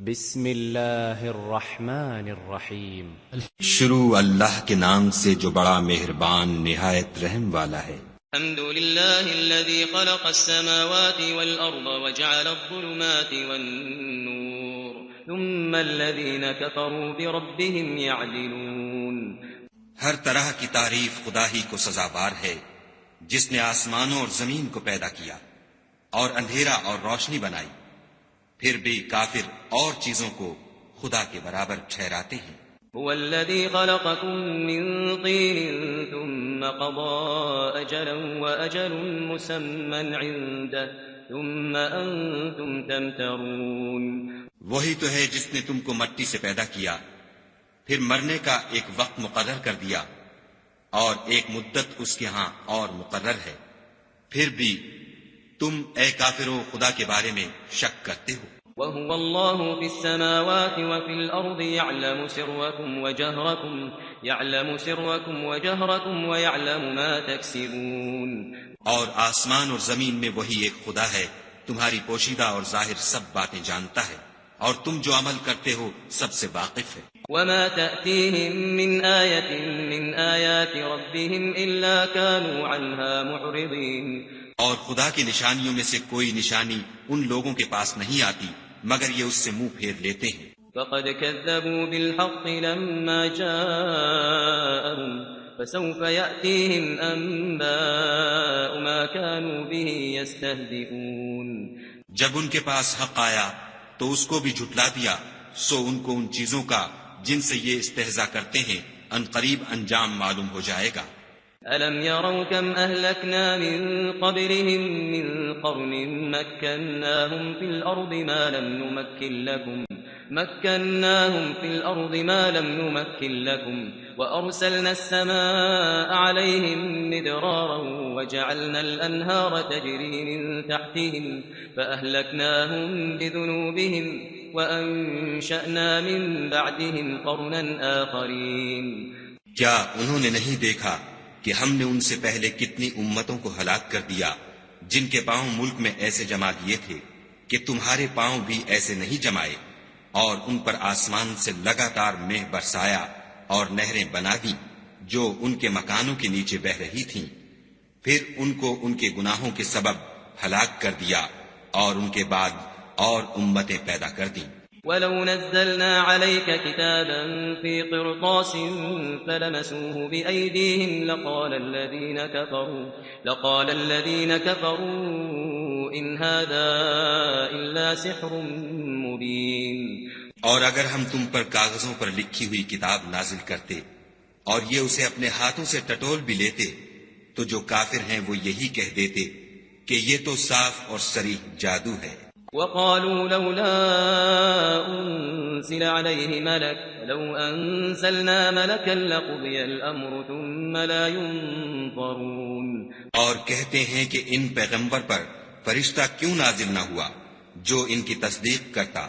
بسم اللہ الرحمن الرحیم شروع اللہ کے نام سے جو بڑا مہربان نہایت رحم والا ہے۔ الحمد لله الذي خلق السماوات والأرض وجعل الظلمات والنور ثم الذين كفروا بربهم يعدلون۔ ہر طرح کی تعریف خدا ہی کو سزاوار ہے جس نے آسمانوں اور زمین کو پیدا کیا اور اندھیرا اور روشنی بنائی، پھر بھی کافر اور چیزوں کو خدا کے برابر ٹھہراتے ہیں۔ هو الذي خلقكم من طين ثم قضى أجلا وأجل مسمى عنده ثم أنتم تمترون۔ وہی تو ہے جس نے تم کو مٹی سے پیدا کیا، پھر مرنے کا ایک وقت مقرر کر دیا اور ایک مدت اس کے ہاں اور مقرر ہے، پھر بھی تم اے کافروں خدا کے بارے میں شک کرتے ہو۔ وهو الله في السماوات وفي الأرض يعلم سركم وجهركم ويعلم ما تكسبون۔ اور آسمان اور زمین میں وہی ایک خدا ہے، تمہاری پوشیدہ اور ظاہر سب باتیں جانتا ہے، اور تم جو عمل کرتے ہو سب سے واقف ہے۔ وما تأتيهم من آية من آيات ربهم إلا كانوا عنها معرضين۔ اور خدا کی نشانیوں میں سے کوئی نشانی ان لوگوں کے پاس نہیں آتی مگر یہ اس سے منہ پھیر لیتے ہیں۔ فقد كذبوا بالحق لما جاءهم فسوف يأتيهم أنباء ما كانوا به يستهزئون۔ جب ان کے پاس حق آیا تو اس کو بھی جھٹلا دیا، سو ان کو ان چیزوں کا جن سے یہ استہزاء کرتے ہیں ان قریب انجام معلوم ہو جائے گا۔ أَلَمْ يَرَوْا كَمْ أَهْلَكْنَا مِنْ قَبْلِهِمْ مِنْ قَرْنٍ مَكَّنَّاهُمْ فِي الْأَرْضِ مَا لَمْ نُمَكِّنْ لَكُمْ وَأَرْسَلْنَا السَّمَاءَ عَلَيْهِمْ مِدْرَارًا وَجَعَلْنَا الْأَنْهَارَ تَجْرِي مِنْ تَحْتِهِمْ فَأَهْلَكْنَاهُمْ بِذُنُوبِهِمْ وَأَنشَأْنَا مِنْ بَعْدِهِمْ قَرْنًا آخَرِينَ۔ کیا انہوں نے نہیں دیکھا کہ ہم نے ان سے پہلے کتنی امتوں کو ہلاک کر دیا جن کے پاؤں ملک میں ایسے جما دیے تھے کہ تمہارے پاؤں بھی ایسے نہیں جمائے، اور ان پر آسمان سے لگاتار مہ برسایا اور نہریں بنا دی جو ان کے مکانوں کے نیچے بہ رہی تھیں، پھر ان کو ان کے گناہوں کے سبب ہلاک کر دیا اور ان کے بعد اور امتیں پیدا کر دیں۔ وَلَوْ نَزَّلْنَا عَلَيْكَ كِتَابًا فِي قِرْطَاسٍ فَلَمَسُوهُ بِأَيْدِيهِمْ لَقَالَ الَّذِينَ كَفَرُوا إِنْ هَذَا إِلَّا سِحْرٌ مُبِينٌ۔ اور اگر ہم تم پر کاغذوں پر لکھی ہوئی کتاب نازل کرتے اور یہ اسے اپنے ہاتھوں سے ٹٹول بھی لیتے تو جو کافر ہیں وہ یہی کہہ دیتے کہ یہ تو صاف اور صریح جادو ہے۔ وقالوا لولا أنزل عليه ملك لو أنزلنا ملكا لقضي الأمر ثم لا ينظرون۔ اور کہتے ہیں کہ ان پیغمبر پر فرشتہ کیوں نازل نہ ہوا جو ان کی تصدیق کرتا،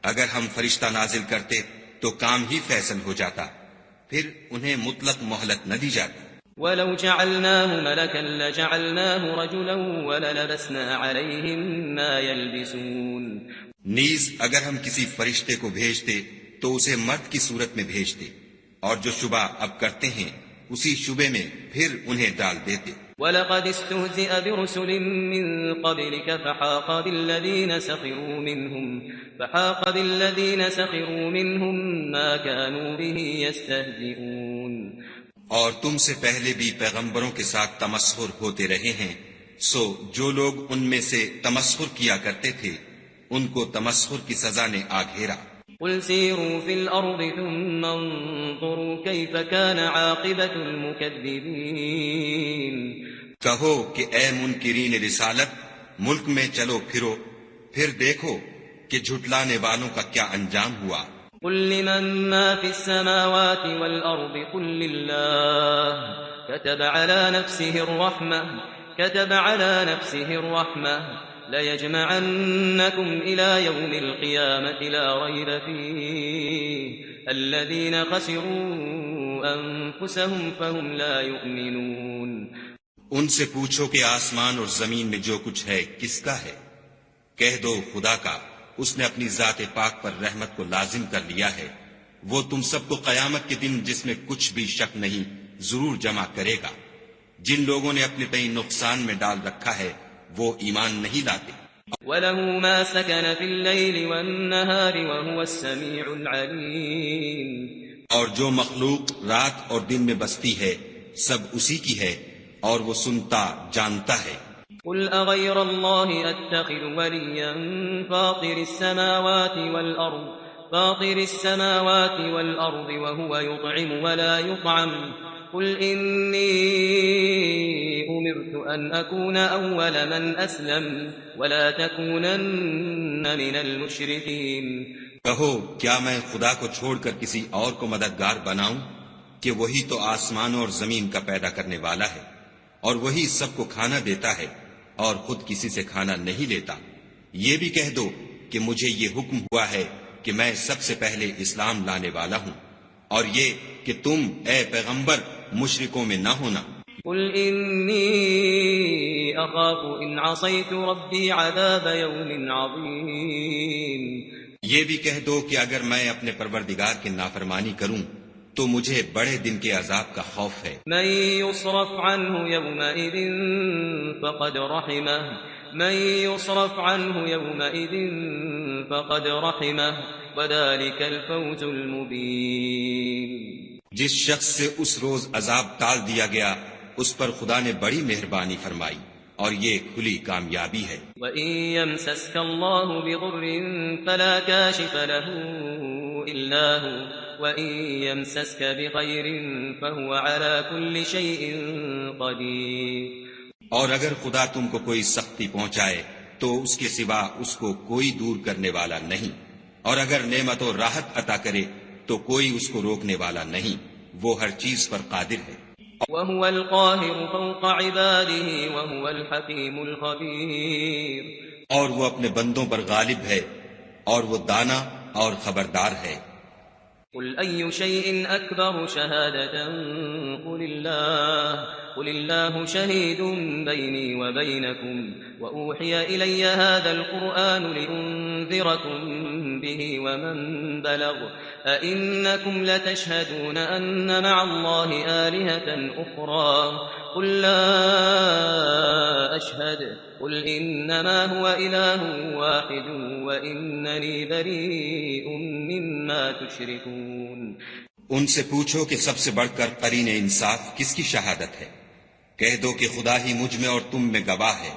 اگر ہم فرشتہ نازل کرتے تو کام ہی فیصل ہو جاتا، پھر انہیں مطلق مہلت نہ دی جاتی۔ ولو جعلناه ملكا لجعلناه رجلا وللبسنا عليهم ما يلبسون۔ نیز اگر ہم کسی فرشتے کو بھیجتے تو اسے مرد کی صورت میں بھیجتے، اور جو شبہ اب کرتے ہیں اسی شبے میں پھر انہیں ڈال دیتے۔ وَلَقَدِ اسْتُهْزِئَ بِرُسُلٍ مِّن قَبْلِكَ فَحَاقَ بِالَّذِينَ سَخِرُوا مِنْهُمْ مَا كَانُوا بِهِ يَسْتَهْزِئُونَ۔ اور تم سے پہلے بھی پیغمبروں کے ساتھ تمسخر ہوتے رہے ہیں، سو جو لوگ ان میں سے تمسخر کیا کرتے تھے ان کو تمسخر کی سزا نے آ گھیرا۔ قُلْ سِيرُوا فِي الْأَرْضِ ثُمَّ انظُرُوا كَيْفَ كَانَ عَاقِبَةُ الْمُكَذِّبِينَ۔ کہو کہ اے منکرین رسالت ملک میں چلو پھرو، پھر دیکھو کہ جھٹلانے والوں کا کیا انجام ہوا۔ قل لمن ما في السماوات والأرض قل لله كتب على نفسه الرحمة ليجمعنكم إلى يوم القيامة لا ريب فيه الذين خسروا أنفسهم فهم لا يؤمنون۔ ان سے پوچھو کہ آسمان اور زمین میں جو کچھ ہے کس کا ہے، کہہ دو خدا کا، اس نے اپنی ذات پاک پر رحمت کو لازم کر لیا ہے، وہ تم سب کو قیامت کے دن جس میں کچھ بھی شک نہیں ضرور جمع کرے گا۔ جن لوگوں نے اپنے تئیں نقصان میں ڈال رکھا ہے وہ ایمان نہیں لاتے۔ وَلَهُ مَا سَكَنَ فِي اللَّيْلِ وَالنَّهَارِ وَهُوَ السَّمِيعُ الْعَلِيمُ، اور جو مخلوق رات اور دن میں بستی ہے سب اسی کی ہے اور وہ سنتا جانتا ہے۔ قُلْ أَغَيْرَ اللَّهِ أَتَّخِذُ وَلِيًّا فَاطِرِ السَّمَاوَاتِ وَالْأَرْضِ وَهُوَ يُطْعِمُ وَلَا يُطْعَمُ قُلْ إِنِّي أُمِرْتُ أَنْ أَكُونَ أَوَّلَ مَنْ أَسْلَمَ وَلَا تَكُونَنَّ مِنَ الْمُشْرِكِينَ۔ کہو کیا میں خدا کو چھوڑ کر کسی اور کو مددگار بناؤں کہ وہی تو آسمانوں اور زمین کا پیدا کرنے والا ہے اور وہی سب کو کھانا دیتا ہے اور خود کسی سے کھانا نہیں لیتا۔ یہ بھی کہہ دو کہ مجھے یہ حکم ہوا ہے کہ میں سب سے پہلے اسلام لانے والا ہوں، اور یہ کہ تم اے پیغمبر مشرکوں میں نہ ہونا۔ قُلْ إِنِّي أَخَافُ إِنْ عَصَيْتُ رَبِّي عَذَابَ يَوْمٍ عَظِيمٍ۔ یہ بھی کہہ دو کہ اگر میں اپنے پروردگار کی نافرمانی کروں تو مجھے بڑے دن کے عذاب کا خوف ہے۔ مَن يُصْرَفْ عَنْهُ يَوْمَئِذٍ فَقَدْ رَحِمَهُ وَذَلِكَ الْفَوْزُ الْمُبِينُ۔ جس شخص سے اس روز عذاب ٹال دیا گیا اس پر خدا نے بڑی مہربانی فرمائی اور یہ کھلی کامیابی ہے۔ وَإِن يَمْسَسْكَ اللَّهُ بِضُرٍّ فَلَا كَاشِفَ لَهُ إِلَّا هُوَ وَإِن يَمْسَسْكَ بِخَيْرٍ فَهُوَ عَلَى كُلِّ شَيْءٍ قَدِيرٌ۔ اور اگر خدا تم کو کوئی سختی پہنچائے تو اس کے سوا اس کو کوئی دور کرنے والا نہیں، اور اگر نعمت و راحت عطا کرے تو کوئی اس کو روکنے والا نہیں، وہ ہر چیز پر قادر ہے۔ وَهُوَ الْقَاهِرُ فَوْقَ عِبَادِهِ وَهُوَ الْحَكِيمُ الْخَبِيرُ۔ اور وہ اپنے بندوں پر غالب ہے اور وہ دانا اور خبردار ہے۔ قُلْ أَيُّ شَيْءٍ أَكْبَرُ شَهَادَةً قُلِ اللَّهُ شَهِيدٌ بَيْنِي وَبَيْنَكُمْ وَأُوحِيَ إِلَيَّ هَذَا الْقُرْآنُ لِأُنذِرَكُم بِهِ وَمَن بَلَغَ أَئِنَّكُمْ لَتَشْهَدُونَ أَنَّ مَعَ اللَّهِ آلِهَةً أُخْرَى قُل لَّا أَشْهَدُ قُلْ إِنَّمَا هُوَ إِلَٰهٌ وَاحِدٌ وَإِنَّنِي بَرِيءٌ مِّمَّا تُشْرِكُونَ۔ ان سے پوچھو کہ سب سے بڑھ کر قرین انصاف کس کی شہادت ہے؟ کہہ دو کہ خدا ہی مجھ میں اور تم میں گواہ ہے،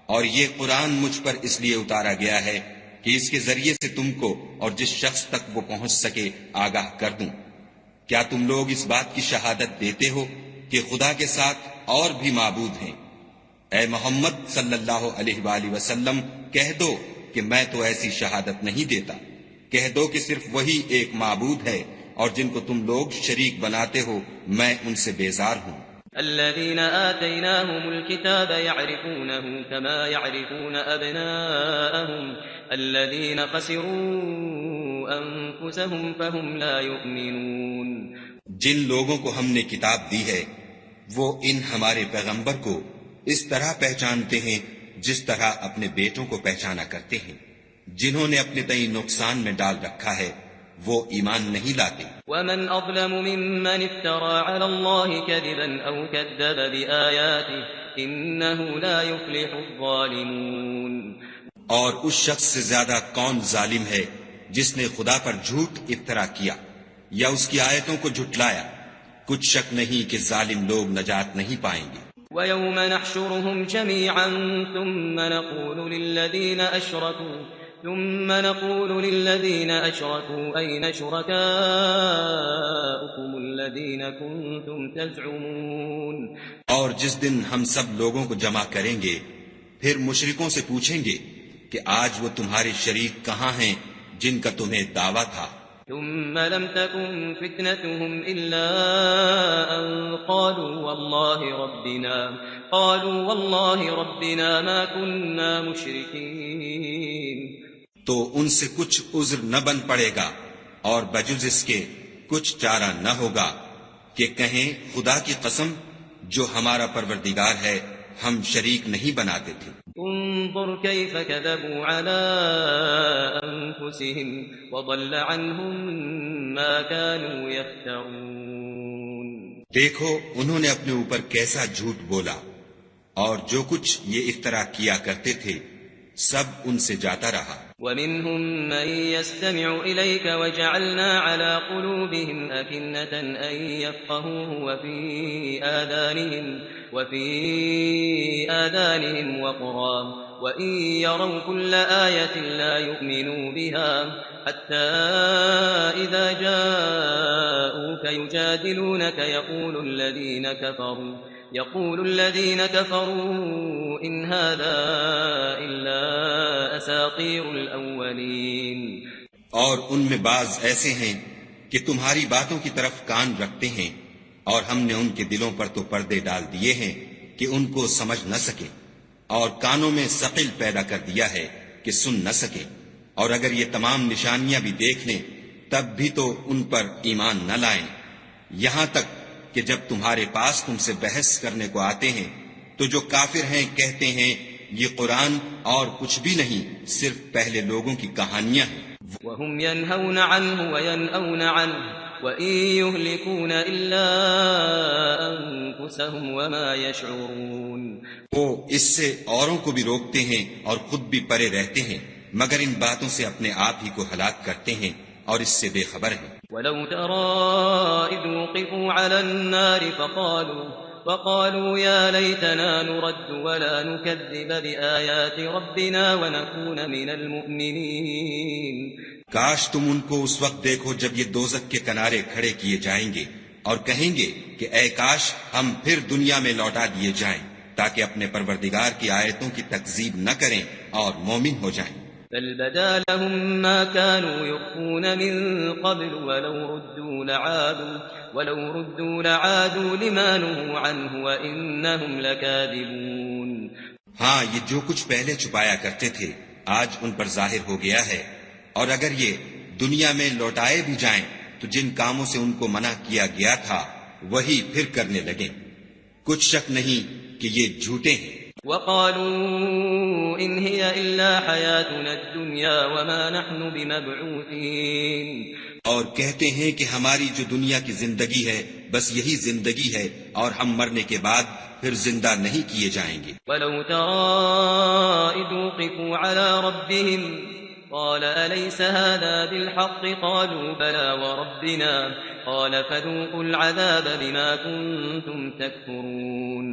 اور یہ قرآن مجھ پر اس لیے اتارا گیا ہے کہ اس کے ذریعے سے تم کو اور جس شخص تک وہ پہنچ سکے آگاہ کر دوں۔ کیا تم لوگ اس بات کی شہادت دیتے ہو کہ خدا کے ساتھ اور بھی معبود ہیں؟ اے محمد صلی اللہ علیہ وآلہ وسلم کہہ دو کہ میں تو ایسی شہادت نہیں دیتا۔ کہہ دو کہ صرف وہی ایک معبود ہے اور جن کو تم لوگ شریک بناتے ہو میں ان سے بیزار ہوں۔ الذين آتيناهم الكتاب يعرفونه كما يعرفون أبناءهم الذين خسروا أنفسهم فهم لا يؤمنون۔ جن لوگوں کو ہم نے کتاب دی ہے وہ ان ہمارے پیغمبر کو اس طرح پہچانتے ہیں جس طرح اپنے بیٹوں کو پہچانا کرتے ہیں۔ جنہوں نے اپنے تئیں نقصان میں ڈال رکھا ہے وہ ایمان نہیں لاتے۔ ومن اظلم ممن افترى على الله كذبا او كذب بآياته انه لا يفلح الظالمون۔ اور اس شخص سے زیادہ کون ظالم ہے جس نے خدا پر جھوٹ افترا کیا یا اس کی آیتوں کو جھٹلایا؟ کچھ شک نہیں کہ ظالم لوگ نجات نہیں پائیں گے۔ ويوم نحشرهم جميعا ثم نقول للذين أشركوا أين شركاؤكم الذين كنتم تزعمون۔ اور جس دن ہم سب لوگوں کو جمع کریں گے پھر مشرکوں سے پوچھیں گے کہ آج وہ تمہارے شریک کہاں ہیں جن کا تمہیں دعویٰ تھا۔ ثم لم تكن فتنتهم إلا أن قالوا والله ربنا ما كنا مشركين۔ تو ان سے کچھ عذر نہ بن پڑے گا اور بجز اس کے کچھ چارہ نہ ہوگا کہ کہیں خدا کی قسم جو ہمارا پروردگار ہے ہم شریک نہیں بناتے تھے۔ انظر كيف كذبوا على أنفسهم وضل عنهم ما كانوا يفترون۔ دیکھو انہوں نے اپنے اوپر کیسا جھوٹ بولا، اور جو کچھ یہ افترا کیا کرتے تھے سب ان سے جاتا رہا۔ ومنهم من يستمع إليك وجعلنا على قلوبهم أكنة أن يفقهوه وفي آذانهم وقرا وإن يروا كل آية لا يؤمنوا بها حتى إذا جاءوك يجادلونك يقول الذين كفروا إن هذا إلا أساطير الأولين۔ اور ان میں بعض ایسے ہیں کہ تمہاری باتوں کی طرف کان رکھتے ہیں، اور ہم نے ان کے دلوں پر تو پردے ڈال دیے ہیں کہ ان کو سمجھ نہ سکیں، اور کانوں میں ثقل پیدا کر دیا ہے کہ سن نہ سکیں، اور اگر یہ تمام نشانیاں بھی دیکھ لیں تب بھی تو ان پر ایمان نہ لائیں، یہاں تک کہ جب تمہارے پاس تم سے بحث کرنے کو آتے ہیں تو جو کافر ہیں کہتے ہیں یہ قرآن اور کچھ بھی نہیں، صرف پہلے لوگوں کی کہانیاں ہیں۔ وهم ينهون عنه وينأون عنه وإن يهلكون إلا أنفسهم وما يشعرون۔ وہ اس سے اوروں کو بھی روکتے ہیں اور خود بھی پرے رہتے ہیں، مگر ان باتوں سے اپنے آپ ہی کو ہلاک کرتے ہیں اور اس سے بے خبر ہیں۔ ولو ترى إذ وقفوا على النار فقالوا يا ليتنا نرد ولا نكذب بآيات ربنا ونكون من المؤمنين۔ کاش تم ان کو اس وقت دیکھو جب یہ دوزخ کے کنارے کھڑے کیے جائیں گے اور کہیں گے کہ اے کاش ہم پھر دنیا میں لوٹا دیے جائیں تاکہ اپنے پروردگار کی آیتوں کی تکذیب نہ کریں اور مومن ہو جائیں۔ بل بدا لهم ما كانوا يخفون من قبل ولو ردوا لعادوا لما نهوا عنه وإنهم لكاذبون۔ ہاں، یہ جو کچھ پہلے چھپایا کرتے تھے آج ان پر ظاہر ہو گیا ہے، اور اگر یہ دنیا میں لوٹائے بھی جائیں تو جن کاموں سے ان کو منع کیا گیا تھا وہی پھر کرنے لگیں، کچھ شک نہیں کہ یہ جھوٹے ہیں۔ وقالوا إن هي إلا حياتنا الدنيا وما نحن بمبعوثين۔ اور کہتے ہیں کہ ہماری جو دنیا کی زندگی ہے بس یہی زندگی ہے اور ہم مرنے کے بعد پھر زندہ نہیں کیے جائیں گے۔ ولو ترى إذ وقفوا على ربهم قال أليس هذا بالحق قالوا بلى وربنا قال فذوقوا العذاب بما كنتم تكفرون۔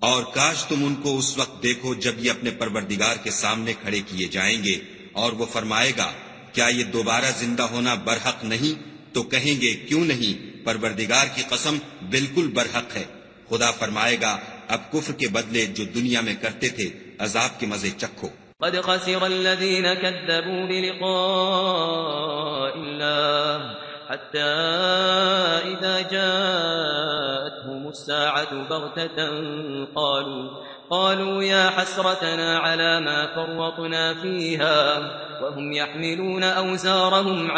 اور کاش تم ان کو اس وقت دیکھو جب یہ اپنے پروردگار کے سامنے کھڑے کیے جائیں گے اور وہ فرمائے گا کیا یہ دوبارہ زندہ ہونا برحق نہیں؟ تو کہیں گے کیوں نہیں، پروردگار کی قسم بالکل برحق ہے۔ خدا فرمائے گا اب کفر کے بدلے جو دنیا میں کرتے تھے عذاب کے مزے چکھو۔ قد خسر الذين كذبوا بلقاء الله حتى إذا جاءتهم الساعة بغتة قالوا يا حسرتنا على ما فرطنا فيها وهم يحملون أوزارهم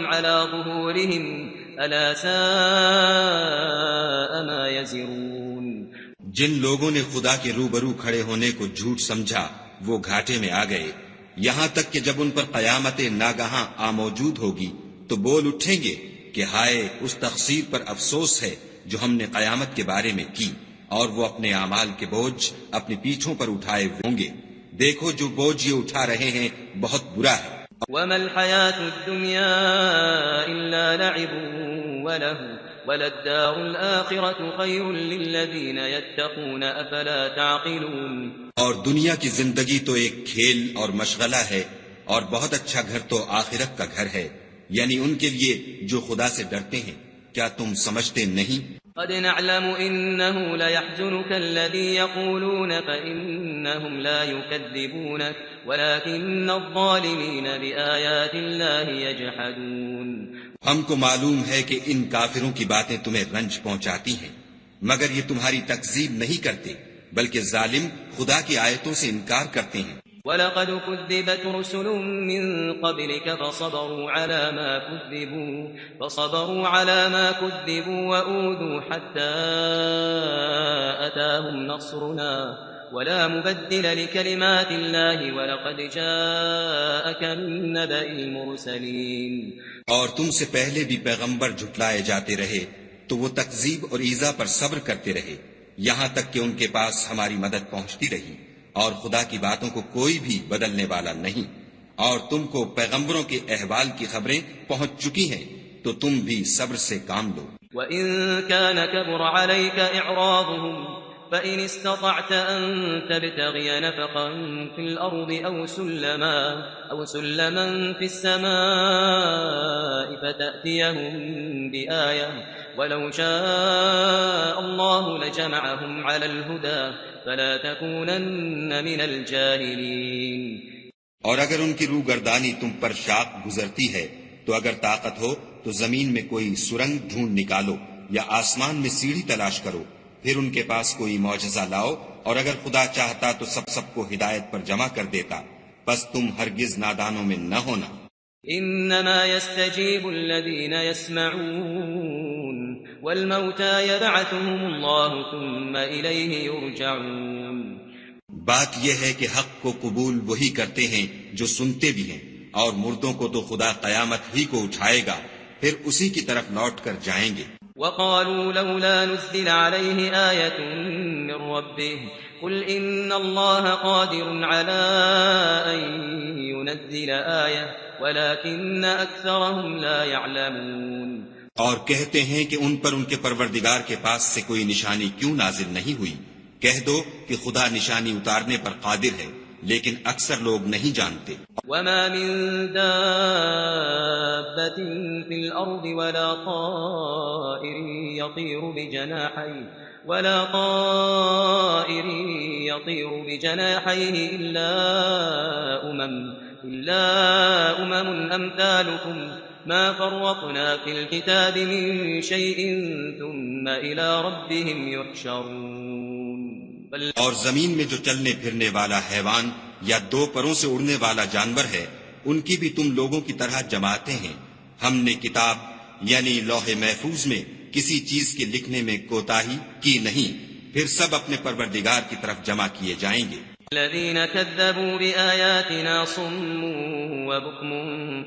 على ظهورهم ألا ساء ما يزرون۔ جن لوگوں نے خدا کے روبرو کھڑے ہونے کو جھوٹ سمجھا وہ گھاٹے میں آ گئے، یہاں تک کہ جب ان پر قیامت ناگہاں موجود ہوگی تو بول اٹھیں گے کہ ہائے اس تقصیر پر افسوس ہے جو ہم نے قیامت کے بارے میں کی، اور وہ اپنے اعمال کے بوجھ اپنی پیٹھوں پر اٹھائے ہوں گے۔ دیکھو جو بوجھ یہ اٹھا رہے ہیں بہت برا ہے۔ وما الحياة الدنيا إلا لعب ولهو وللدار الآخرة خير للذين يتقون أفلا تعقلون۔ اور دنیا کی زندگی تو ایک کھیل اور مشغلہ ہے، اور بہت اچھا گھر تو آخرت کا گھر ہے، یعنی ان کے لیے جو خدا سے ڈرتے ہیں۔ کیا تم سمجھتے نہیں؟ قد نعلم إنه ليحزنك الذي يقولون فإنهم لا يكذبونك ولكن الظالمين بآيات الله يجحدون۔ ہم کو معلوم ہے کہ ان کافروں کی باتیں تمہیں رنج پہنچاتی ہیں، مگر یہ تمہاری تکذیب نہیں کرتے بلکہ ظالم خدا کی آیتوں سے انکار کرتے ہیں۔ وَلَقَدْ كُذِّبَتْ رُسُلٌ مِّن قَبْلِكَ فَصَبَرُوا عَلَىٰ مَا كُذِّبُوا وَأُوذُوا حَتَّىٰ أَتَاهُمْ نَصْرُنَا وَلَا مُبَدِّلَ لِكَلِمَاتِ اللَّهِ وَلَقَدْ جَاءَكَ مِن نَّبَإِ الْمُرْسَلِينَ۔ اور تم سے پہلے بھی پیغمبر جھٹلائے جاتے رہے تو وہ تکذیب اور ایذا پر صبر کرتے رہے یہاں تک کہ ان کے پاس ہماری مدد پہنچتی رہی، اور خدا کی باتوں کو کوئی بھی بدلنے والا نہیں، اور تم کو پیغمبروں کے احوال کی خبریں پہنچ چکی ہیں تو تم بھی صبر سے کام لو۔ وَإِن كَانَ كَبُرَ عَلَيْكَ إِعْرَاضُهُمْ فَإِنِ اسْتَطَعْتَ أَن تَبْتَغِيَ نَفَقًا فِي الْأَرْضِ أَوْ سُلَّمًا فِي السَّمَاءِ فَتَأْتِيَهُم بِآيَةٍ وَلَوْ شَاءَ اللَّهُ لَجَمَعَهُمْ عَلَى الْهُدَى فَلَا تَكُونَنَّ مِنَ الْجَاهِلِينَ۔ اور اگر ان کی روگردانی تم پر شاق گزرتی ہے تو اگر طاقت ہو تو زمین میں کوئی سرنگ ڈھونڈ نکالو یا آسمان میں سیڑھی تلاش کرو، پھر ان کے پاس کوئی معجزہ لاؤ، اور اگر خدا چاہتا تو سب کو ہدایت پر جمع کر دیتا، بس تم ہرگز نادانوں میں نہ ہونا۔ انما يستجيب الذين يسمعون والموتى يبعثهم الله ثم اليه يرجعون۔ بات یہ ہے کہ حق کو قبول وہی کرتے ہیں جو سنتے بھی ہیں، اور مردوں کو تو خدا قیامت ہی کو اٹھائے گا، پھر اسی کی طرف لوٹ کر جائیں گے۔ وقالوا لولا نزل عليه آية من ربه قل إن الله قادر على أن ينزل آية ولكن أكثرهم لا يعلمون۔ اور کہتے ہیں کہ ان پر ان کے پروردگار کے پاس سے کوئی نشانی کیوں نازل نہیں ہوئی؟ کہہ دو کہ خدا نشانی اتارنے پر قادر ہے، لیکن اکثر لوگ نہیں جانتے۔ وما من دابة في الأرض ولا طائر يطير بجناحيه إلا أمم أمثالكم ما فرطنا في الكتاب من شيء ثم إلى ربهم يحشرون۔ اور زمین میں جو چلنے پھرنے والا حیوان یا دو پروں سے اڑنے والا جانور ہے، ان کی بھی تم لوگوں کی طرح جماعتیں ہیں۔ ہم نے کتاب یعنی لوح محفوظ میں کسی چیز کے لکھنے میں کوتاہی کی نہیں، پھر سب اپنے پروردگار کی طرف جمع کیے جائیں گے۔ الذين كذبوا بآياتنا صم وبكم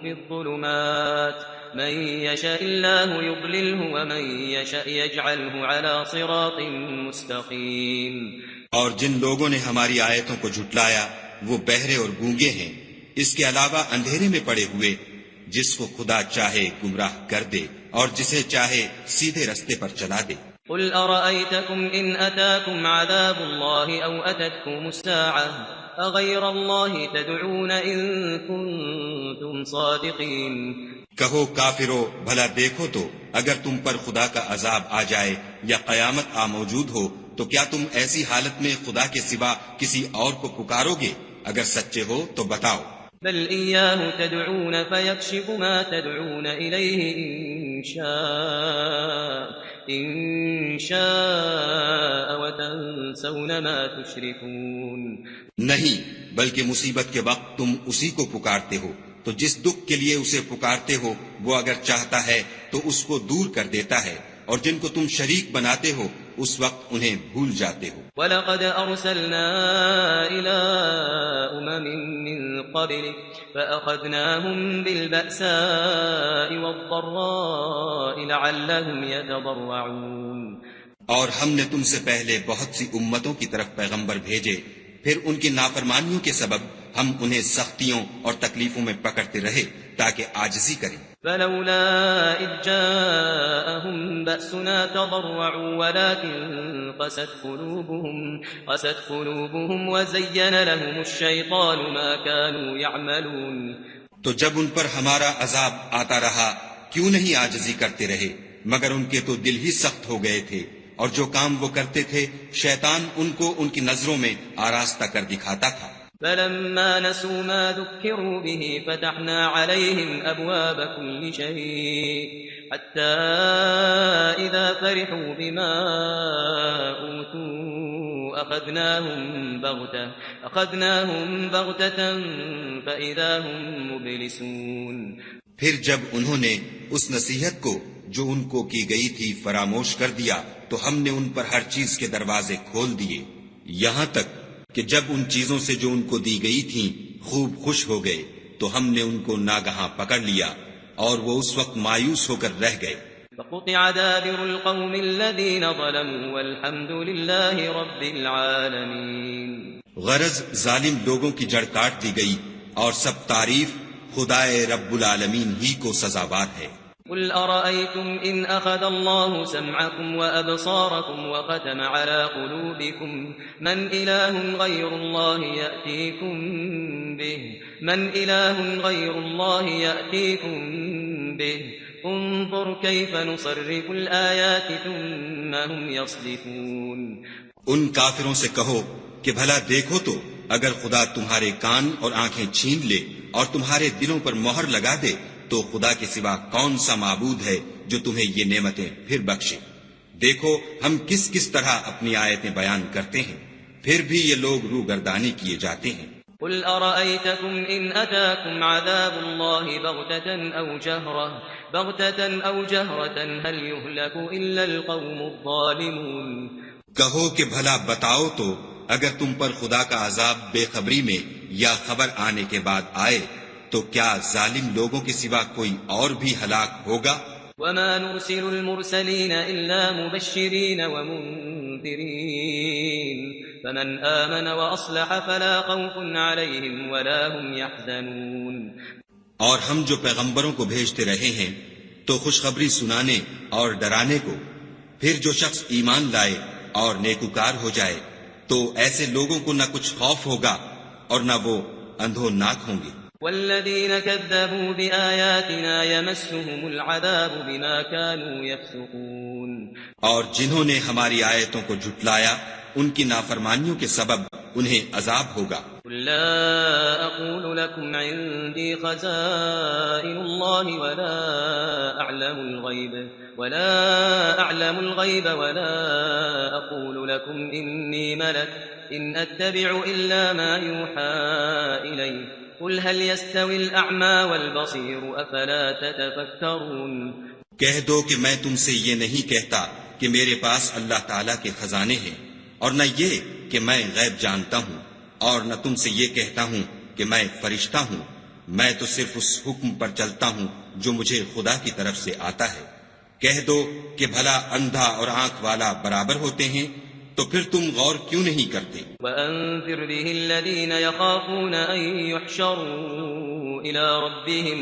في الظلمات من يشاء الله يضلله ومن يشاء يجعله على صراط مستقيم۔ اور جن لوگوں نے ہماری آیتوں کو جھٹلایا وہ بہرے اور گونگے ہیں، اس کے علاوہ اندھیرے میں پڑے ہوئے، جس کو خدا چاہے گمراہ کر دے اور جسے چاہے سیدھے رستے پر چلا دے۔ قل أرأيتكم إن أتاكم عذاب الله أو أتتكم الساعة أغير الله تدعون إن كنتم صادقين۔ کہو کافرو، بھلا دیکھو تو اگر تم پر خدا کا عذاب آ جائے یا قیامت موجود ہو تو کیا تم ایسی حالت میں خدا کے سوا کسی اور کو پکارو گے؟ اگر سچے ہو تو بتاؤ۔ بل إياه تدعون فيكشف ما تدعون إليه إن شاء وتنسون ما تشركون۔ نہیں، بلکہ مصیبت کے وقت تم اسی کو پکارتے ہو، تو جس دکھ کے لیے اسے پکارتے ہو وہ اگر چاہتا ہے تو اس کو دور کر دیتا ہے، اور جن کو تم شریک بناتے ہو اس وقت انہیں بھول جاتے ہو۔ وَلَقَدْ أَرْسَلْنَا إِلَىٰ أُمَمٍ مِّن قَبْلِكَ فَأَخَذْنَاهُم بِالْبَأْسَاءِ وَالضَّرَّاءِ لَعَلَّهُمْ يَتَضَرَّعُونَ۔ اور ہم نے تم سے پہلے بہت سی امتوں کی طرف پیغمبر بھیجے، پھر ان کی نافرمانیوں کے سبب ہم انہیں سختیوں اور تکلیفوں میں پکڑتے رہے تاکہ عاجزی کریں۔ فلولا إذ جاءهم بأسنا تضرعوا ولكن قست قلوبهم وزين لهم الشيطان ما كانوا يعملون۔ تو جب ان پر ہمارا عذاب آتا رہا کیوں نہیں عاجزی کرتے رہے، مگر ان کے تو دل ہی سخت ہو گئے تھے، اور جو کام وہ کرتے تھے شیطان ان کو ان کی نظروں میں آراستہ کر دکھاتا تھا۔ فلما نسوا ما ذكروا به فتحنا عليهم أبواب كل شيء حتى إذا فرحوا بما أوتوا أخذناهم بغتة فإذا هم مبلسون. پھر جب انہوں نے اس نصیحت کو جو ان کو کی گئی تھی فراموش کر دیا تو ہم نے ان پر ہر چیز کے دروازے کھول دیے، یہاں تک کہ جب ان چیزوں سے جو ان کو دی گئی تھیں خوب خوش ہو گئے تو ہم نے ان کو ناگہاں پکڑ لیا اور وہ اس وقت مایوس ہو کر رہ گئے. فقطع دابر القوم الذين ظلموا والحمد لله رب العالمين. غرض ظالم لوگوں کی جڑ کاٹ دی گئی اور سب تعریف خدائے رب العالمین ہی کو سزاوار ہے. قل أرأيتم إن أخذ الله سمعكم وأبصاركم وختم على قلوبكم من إله غير الله يأتيكم به انظر كيف نصرف الآيات ثم هم يصدفون. ان کافروں سے کہو کہ بھلا دیکھو تو اگر خدا تمہارے کان اور آنکھیں چھین لے اور تمہارے دلوں پر مہر لگا دے تو خدا کے سوا کون سا معبود ہے جو تمہیں یہ نعمتیں پھر بخشے. دیکھو ہم کس کس طرح اپنی آیتیں بیان کرتے ہیں، پھر بھی یہ لوگ روگردانی کیے جاتے ہیں. قل أرأيتكم إن أتاكم عذاب الله بغتة أو جهرة هل يهلك إلا القوم الظالمون. کہو کہ بھلا بتاؤ تو اگر تم پر خدا کا عذاب بے خبری میں یا خبر آنے کے بعد آئے تو کیا ظالم لوگوں کے سوا کوئی اور بھی ہلاک ہوگا؟ وما نرسل المرسلين إلا مبشرين ومنذرين فمن آمن وأصلح فلا خوف عليهم ولا هم يحزنون. اور ہم جو پیغمبروں کو بھیجتے رہے ہیں تو خوشخبری سنانے اور ڈرانے کو، پھر جو شخص ایمان لائے اور نیکوکار ہو جائے تو ایسے لوگوں کو نہ کچھ خوف ہوگا اور نہ وہ اندھوناک ہوں گے. والذين كذبوا بآياتنا يمسهم العذاب بما كانوا يفسقون. اور جنہوں نے ہماری آیتوں کو جھٹلایا ان کی نافرمانیوں کے سبب انہیں عذاب ہوگا. قل لا أقول لكم عندي خزائن الله ولا أعلم الغيب ولا أقول لكم إني ملك إن أتبع إلا ما يوحى إلي قل هل يستوي الأعمى والبصير أفلا تتفكرون. کہہ دو کہ میں تم سے یہ نہیں کہتا کہ میرے پاس اللہ تعالیٰ کے خزانے ہیں، اور نہ یہ کہ میں غیب جانتا ہوں، اور نہ تم سے یہ کہتا ہوں کہ میں فرشتہ ہوں. میں تو صرف اس حکم پر چلتا ہوں جو مجھے خدا کی طرف سے آتا ہے. کہہ دو کہ بھلا اندھا اور آنکھ والا برابر ہوتے ہیں، تو پھر تم غور کیوں نہیں کرتے؟ وَأَنذِرْ بِهِ الَّذِينَ يَخَافُونَ أَن يُحْشَرُوا إِلَى رَبِّهِمْ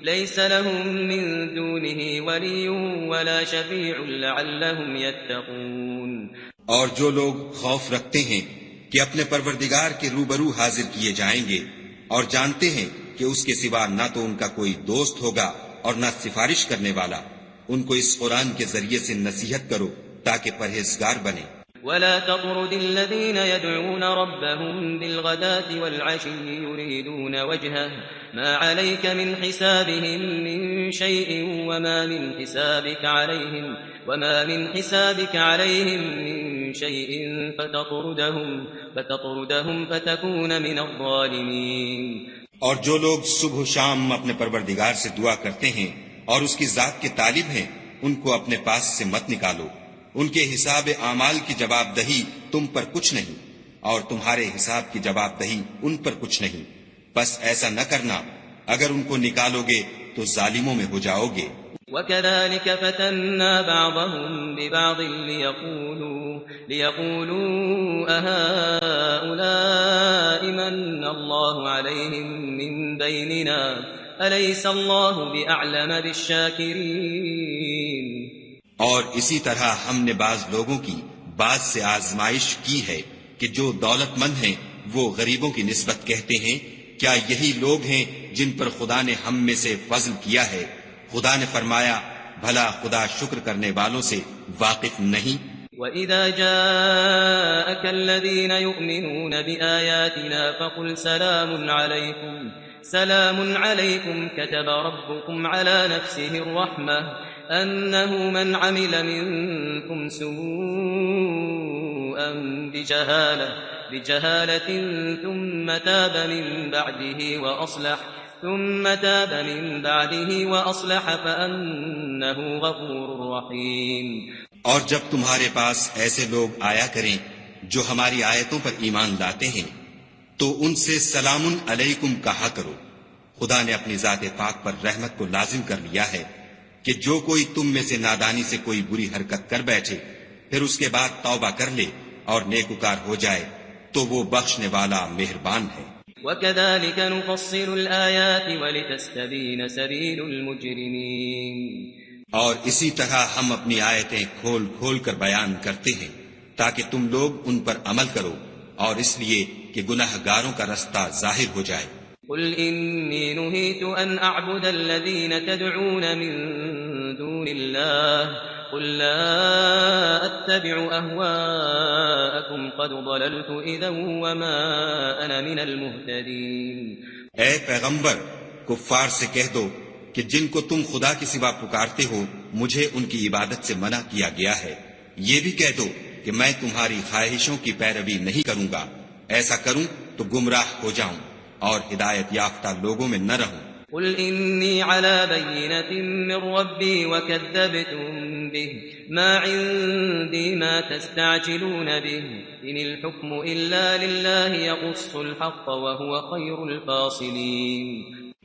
لَيْسَ لَهُم مِّن دُونِهِ وَلِيٌّ وَلَا شَفِيعٌ لَعَلَّهُمْ يَتَّقُونَ. اور جو لوگ خوف رکھتے ہیں کہ اپنے پروردگار کے روبرو حاضر کیے جائیں گے اور جانتے ہیں کہ اس کے سوا نہ تو ان کا کوئی دوست ہوگا اور نہ سفارش کرنے والا، ان کو اس قرآن کے ذریعے سے نصیحت کرو تاکہ پرہیزگار بنے. ولا تطرد الذين يدعون ربهم بالغداة والعشي يريدون وجهه ما عليك من حسابهم من شيء وما من حسابك عليهم من شيء فتطردهم فتكون من الظالمين. اور جو لوگ صبح و شام اپنے پروردگار سے دعا کرتے ہیں اور اس کی ذات کے طالب ہیں ان کو اپنے پاس سے مت نکالو. ان کے حساب اعمال کی جواب دہی تم پر کچھ نہیں اور تمہارے حساب کی جواب دہی ان پر کچھ نہیں. بس ایسا نہ کرنا، اگر ان کو نکالو گے تو ظالموں میں ہو جاؤ گے. وَكَذَلِكَ فَتَنَّا بَعْضَهُمْ بِبَعْضٍ لِيَقُولُوا أَهَؤُلَاءِ مَنَّ اللَّهُ عَلَيْهِمْ مِنْ بَيْنِنَا أَلَيْسَ اللَّهُ بِأَعْلَمَ بِالشَّاكِرِينَ. اور اسی طرح ہم نے بعض لوگوں کی بعض سے آزمائش کی ہے کہ جو دولت مند ہیں وہ غریبوں کی نسبت کہتے ہیں کیا یہی لوگ ہیں جن پر خدا نے ہم میں سے فضل کیا ہے؟ خدا نے فرمایا بھلا خدا شکر کرنے والوں سے واقف نہیں؟ وَإِذَا جَاءَكَ الَّذِينَ يُؤْمِنُونَ بِآيَاتِنَا فَقُلْ سَلَامٌ عَلَيْكُمْ كَتَبَ رَبُّكُمْ عَلَى نَفْسِهِ الرَّحْمَةَ أَنَّهُ مَنْ عَمِلَ مِنكُمْ سُوءًا سوءا بجهالة ثم تاب من بعده وأصلح فأنه غفور رحيم۔ اور جب تمہارے پاس ایسے لوگ آیا کریں جو ہماری آیتوں پر ایمان لاتے ہیں تو ان سے سلام علیکم کہا کرو۔ خدا نے اپنی ذات پاک پر رحمت کو لازم کر لیا ہے کہ جو کوئی تم میں سے نادانی سے کوئی بری حرکت کر بیٹھے پھر اس کے بعد توبہ کر لے اور نیکوکار ہو جائے تو وہ بخشنے والا مہربان ہے۔ وَكَذَلِكَ نُفَصِّلُ الْآيَاتِ وَلِتَسْتَبِينَ سَبِيلُ الْمُجْرِمِينَ، اور اسی طرح ہم اپنی آیتیں کھول کھول کر بیان کرتے ہیں تاکہ تم لوگ ان پر عمل کرو اور اس لیے کہ گناہ گاروں کا رستہ ظاہر ہو جائے۔ قل إني نهيت أن أعبد الذين تدعون من دون الله قل لا أتبع أهواءكم قد ضللت إذا وما أنا من المهتدين۔ اے پیغمبر، کفار سے کہہ دو کہ جن کو تم خدا کے سوا پکارتے ہو مجھے ان کی عبادت سے منع کیا گیا ہے۔ یہ بھی کہہ دو کہ میں تمہاری خواہشوں کی پیروی نہیں کروں گا، ایسا کروں تو گمراہ ہو جاؤں اور ہدایت یافتہ لوگوں میں نہ رہوں۔ قل إني على بينة من ربي وكذبتم به ما عندي ما تستعجلون به إن الحكم إلا لله يقص الحق وهو خير الفاصلين۔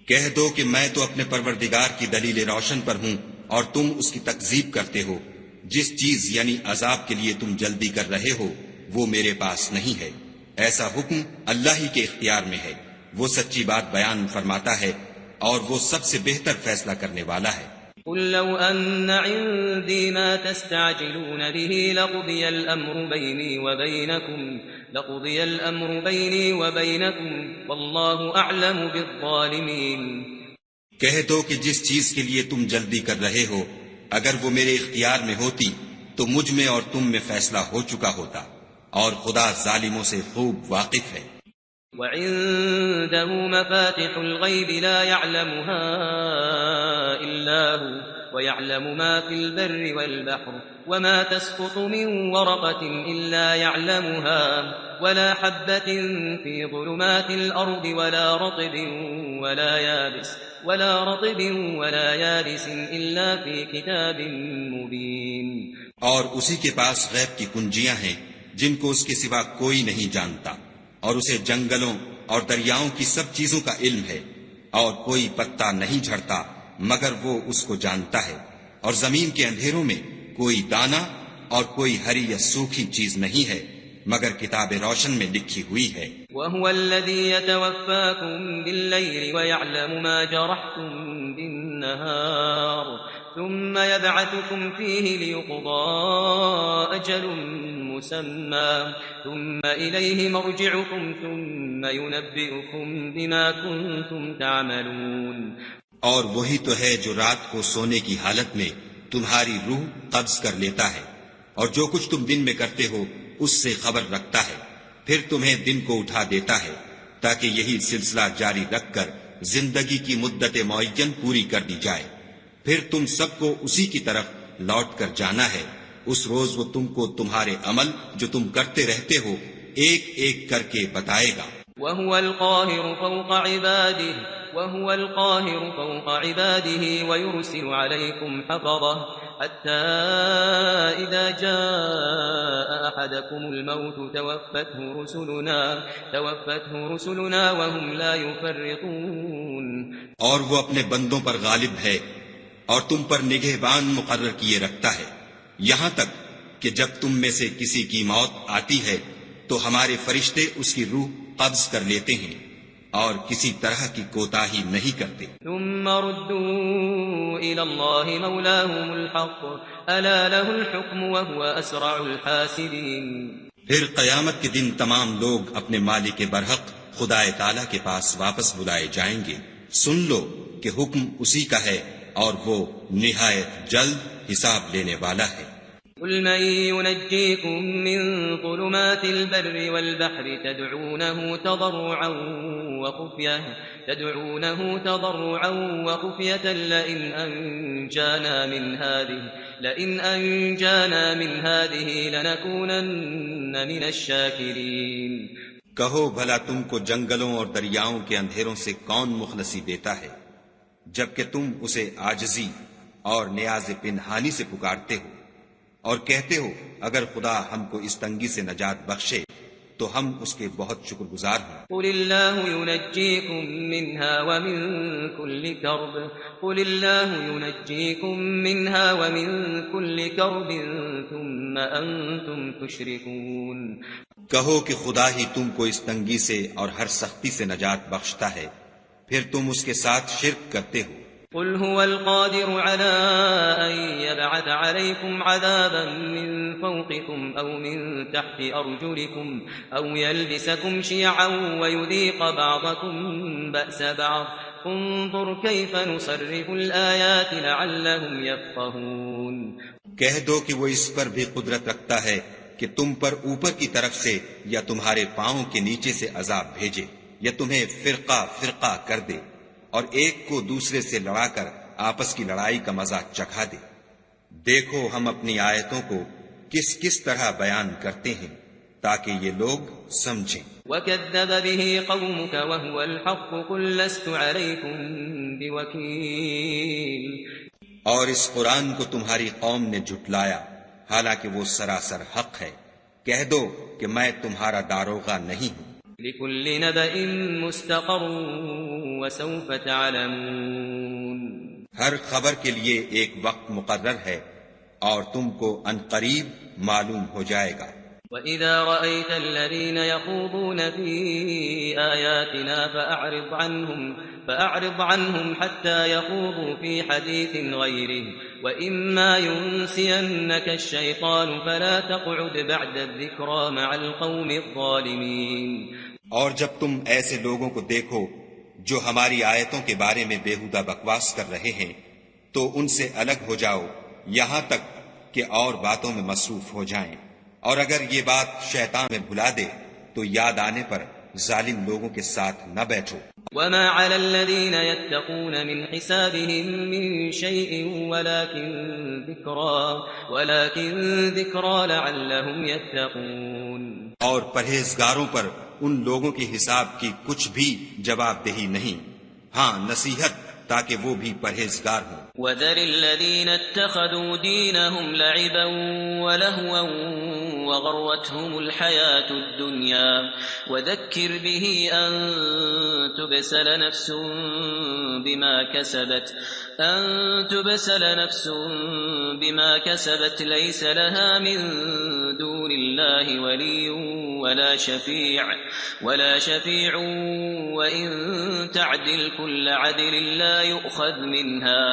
کہہ دو کہ میں تو اپنے پروردگار کی دلیل روشن پر ہوں اور تم اس کی تکذیب کرتے ہو۔ جس چیز یعنی عذاب کے لیے تم جلدی کر رہے ہو وہ میرے پاس نہیں ہے، ایسا حکم اللہ ہی کے اختیار میں ہے، وہ سچی بات بیان فرماتا ہے اور وہ سب سے بہتر فیصلہ کرنے والا ہے۔ قل لو أن عندي ما تستعجلون به لقضي الأمر بيني وبينكم والله أعلم بالظالمين۔ کہہ دو کہ جس چیز کے لیے تم جلدی کر رہے ہو اگر وہ میرے اختیار میں ہوتی تو مجھ میں اور تم میں فیصلہ ہو چکا ہوتا، اور خدا ظالموں سے خوب واقف ہے۔ وعنده مفاتح الغيب لا يعلمها إلا هو ويعلم ما في البر والبحر وما تسقط من ورقة إلا يعلمها ولا حبة في ظلمات الأرض ولا رطب ولا يابس إلا في كتاب مبين۔ اور اسی کے پاس غیب کی کنجیاں ہیں جن کو اس کے سوا کوئی نہیں جانتا، اور اسے جنگلوں اور دریاؤں کی سب چیزوں کا علم ہے، اور کوئی پتا نہیں جھڑتا مگر وہ اس کو جانتا ہے، اور زمین کے اندھیروں میں کوئی دانہ اور کوئی ہری یا سوکھی چیز نہیں ہے مگر کتاب روشن میں لکھی ہوئی ہے۔ وَهُوَ الَّذِي يَتَوَفَّاكُم بِاللَّيْلِ وَيَعْلَمُ مَا جَرَحْتُم بِالنَّهَارِ ثُمَّ يَبْعَثُكُمْ فِيهِ لِيُقْضَىٰ أَجَلٌ مُّسَمًّى ثُمَّ إِلَيْهِ مَرْجِعُكُمْ ثُمَّ يُنَبِّئُكُم بِمَا كُنتُمْ تَعْمَلُونَ۔ اور وہی تو ہے جو رات کو سونے کی حالت میں تمہاری روح قبض کر لیتا ہے، اور جو کچھ تم دن میں کرتے ہو اس سے خبر رکھتا ہے، پھر تمہیں دن کو اٹھا دیتا ہے تاکہ یہی سلسلہ جاری رکھ کر زندگی کی مدت معین پوری کر دی جائے، پھر تم سب کو اسی کی طرف لوٹ کر جانا ہے۔ اس روز وہ تم کو تمہارے عمل جو تم کرتے رہتے ہو ایک ایک کر کے بتائے گا۔ وَهُوَ الْقَاهِرُ فَوْقَ عِبَادِهِ وَيُرْسِلُ عَلَيْكُمْ حَفَظَةً حَتَّى إِذَا جَاءَ أَحَدَكُمُ الْمَوْتُ تَوَفَّتْهُ رُسُلُنَا وَهُمْ لَا يُفَرِّطُونَ۔ اور وہ اپنے بندوں پر غالب ہے اور تم پر نگہبان مقرر کیے رکھتا ہے، یہاں تک کہ جب تم میں سے کسی کی موت آتی ہے تو ہمارے فرشتے اس کی روح قبض کر لیتے ہیں اور کسی طرح کی کوتاہی نہیں کرتے۔ ثم ردوا إلى الله مولاهم الحق ألا له الحكم وهو أسرع الحاسبين۔ پھر قیامت کے دن تمام لوگ اپنے مالک برحق خدا تعالی کے پاس واپس بلائے جائیں گے۔ سن لو کہ حکم اسی کا ہے اور وہ نہایت جلد حساب لینے والا ہے۔ قل من ينجيكم من ظلمات البر والبحر تدعونه تضرعا وخفية لئن أنجانا من هذه لنكونن من الشاكرين. کہو بھلا تم کو جنگلوں اور دریاؤں کے اندھیروں سے کون مخلصی دیتا ہے جبکہ تم اسے عاجزی اور نیاز پنہانی سے پکارتے ہو اور کہتے ہو اگر خدا ہم کو اس تنگی سے نجات بخشے تو ہم اس کے بہت شکر گزار ہیں. قل الله ينجيكم منها ومن كل كرب ثم أنتم تشركون. کہو کہ خدا ہی تم کو اس تنگی سے اور ہر سختی سے نجات بخشتا ہے پھر تم اس کے ساتھ شرک کرتے ہو. قل هو القادر على أن يبعث عليكم عذابا من فوقكم أو من تحت أرجلكم أو يلبسكم شيعا ويذيق بعضكم بأس بعض انظر كيف نصرف الآيات لعلهم يفقهون. کہہ دو کہ وہ اس پر بھی قدرت رکھتا ہے کہ تم پر اوپر کی طرف سے یا تمہارے پاؤں کے نیچے سے عذاب بھیجے یا تمہیں فرقہ فرقہ کر دے اور ایک کو دوسرے سے لڑا کر آپس کی لڑائی کا مزہ چکھا دے. دیکھو ہم اپنی آیتوں کو کس کس طرح بیان کرتے ہیں تاکہ یہ لوگ سمجھیں. وَكَذَّبَ بِهِ قَوْمُكَ وَهُوَ الْحَقُّ قُل لَّسْتُ عَلَيْكُمْ بِوَكِيلٍ. اور اس قرآن کو تمہاری قوم نے جھٹلایا حالانکہ وہ سراسر حق ہے. کہہ دو کہ میں تمہارا داروغہ نہیں ہوں. لِكُلِّ نَبَإٍ مُسْتَقَرٌّ وَسَوْفَ تَعْلَمُونَ. ہر خبر کے لیے ایک وقت مقرر ہے اور تم کو عنقریب معلوم ہو جائے گا. وَإِذَا رَأَيْتَ الَّذِينَ يَخُوضُونَ فِي آيَاتِنَا فَأَعْرِضْ عَنْهُمْ حَتَّى يَخُوضُوا فِي حَدِيثٍ غَيْرِهِ وَإِمَّا يُنْسِيَنَّكَ الشَّيْطَانُ فَلَا تَقْعُدْ بَعْدَ الذِّكْرَى مَعَ الْقَوْمِ الظَّالِمِينَ. اور جب تم ایسے لوگوں کو دیکھو جو ہماری آیتوں کے بارے میں بےہودہ بکواس کر رہے ہیں تو ان سے الگ ہو جاؤ یہاں تک کہ اور باتوں میں مصروف ہو جائیں. اور اگر یہ بات شیطان میں بھلا دے تو یاد آنے پر ظالم لوگوں کے ساتھ نہ بیٹھو. وما على الذين يتقون من حسابهم من شيء ولكن ذكرى لعلهم يتقون. اور پرہیزگاروں پر ان لوگوں کے حساب کی کچھ بھی جواب دہی نہیں، ہاں نصیحت تاکہ وہ بھی پرہیزگار ہوں. وَذَرِ الَّذِينَ اتَّخَذُوا دِينَهُمْ لَعِبًا وَلَهْوًا وَغَرَّتْهُمُ الْحَيَاةُ الدُّنْيَا وَذَكِّرْ بِهِ أَن تُبْسَلَ نَفْسٌ بِمَا كَسَبَتْ لَيْسَ لَهَا مِن دُونِ اللَّهِ وَلِيٌّ ولا شفيع وإن تعدل كل عدل لا يؤخذ منها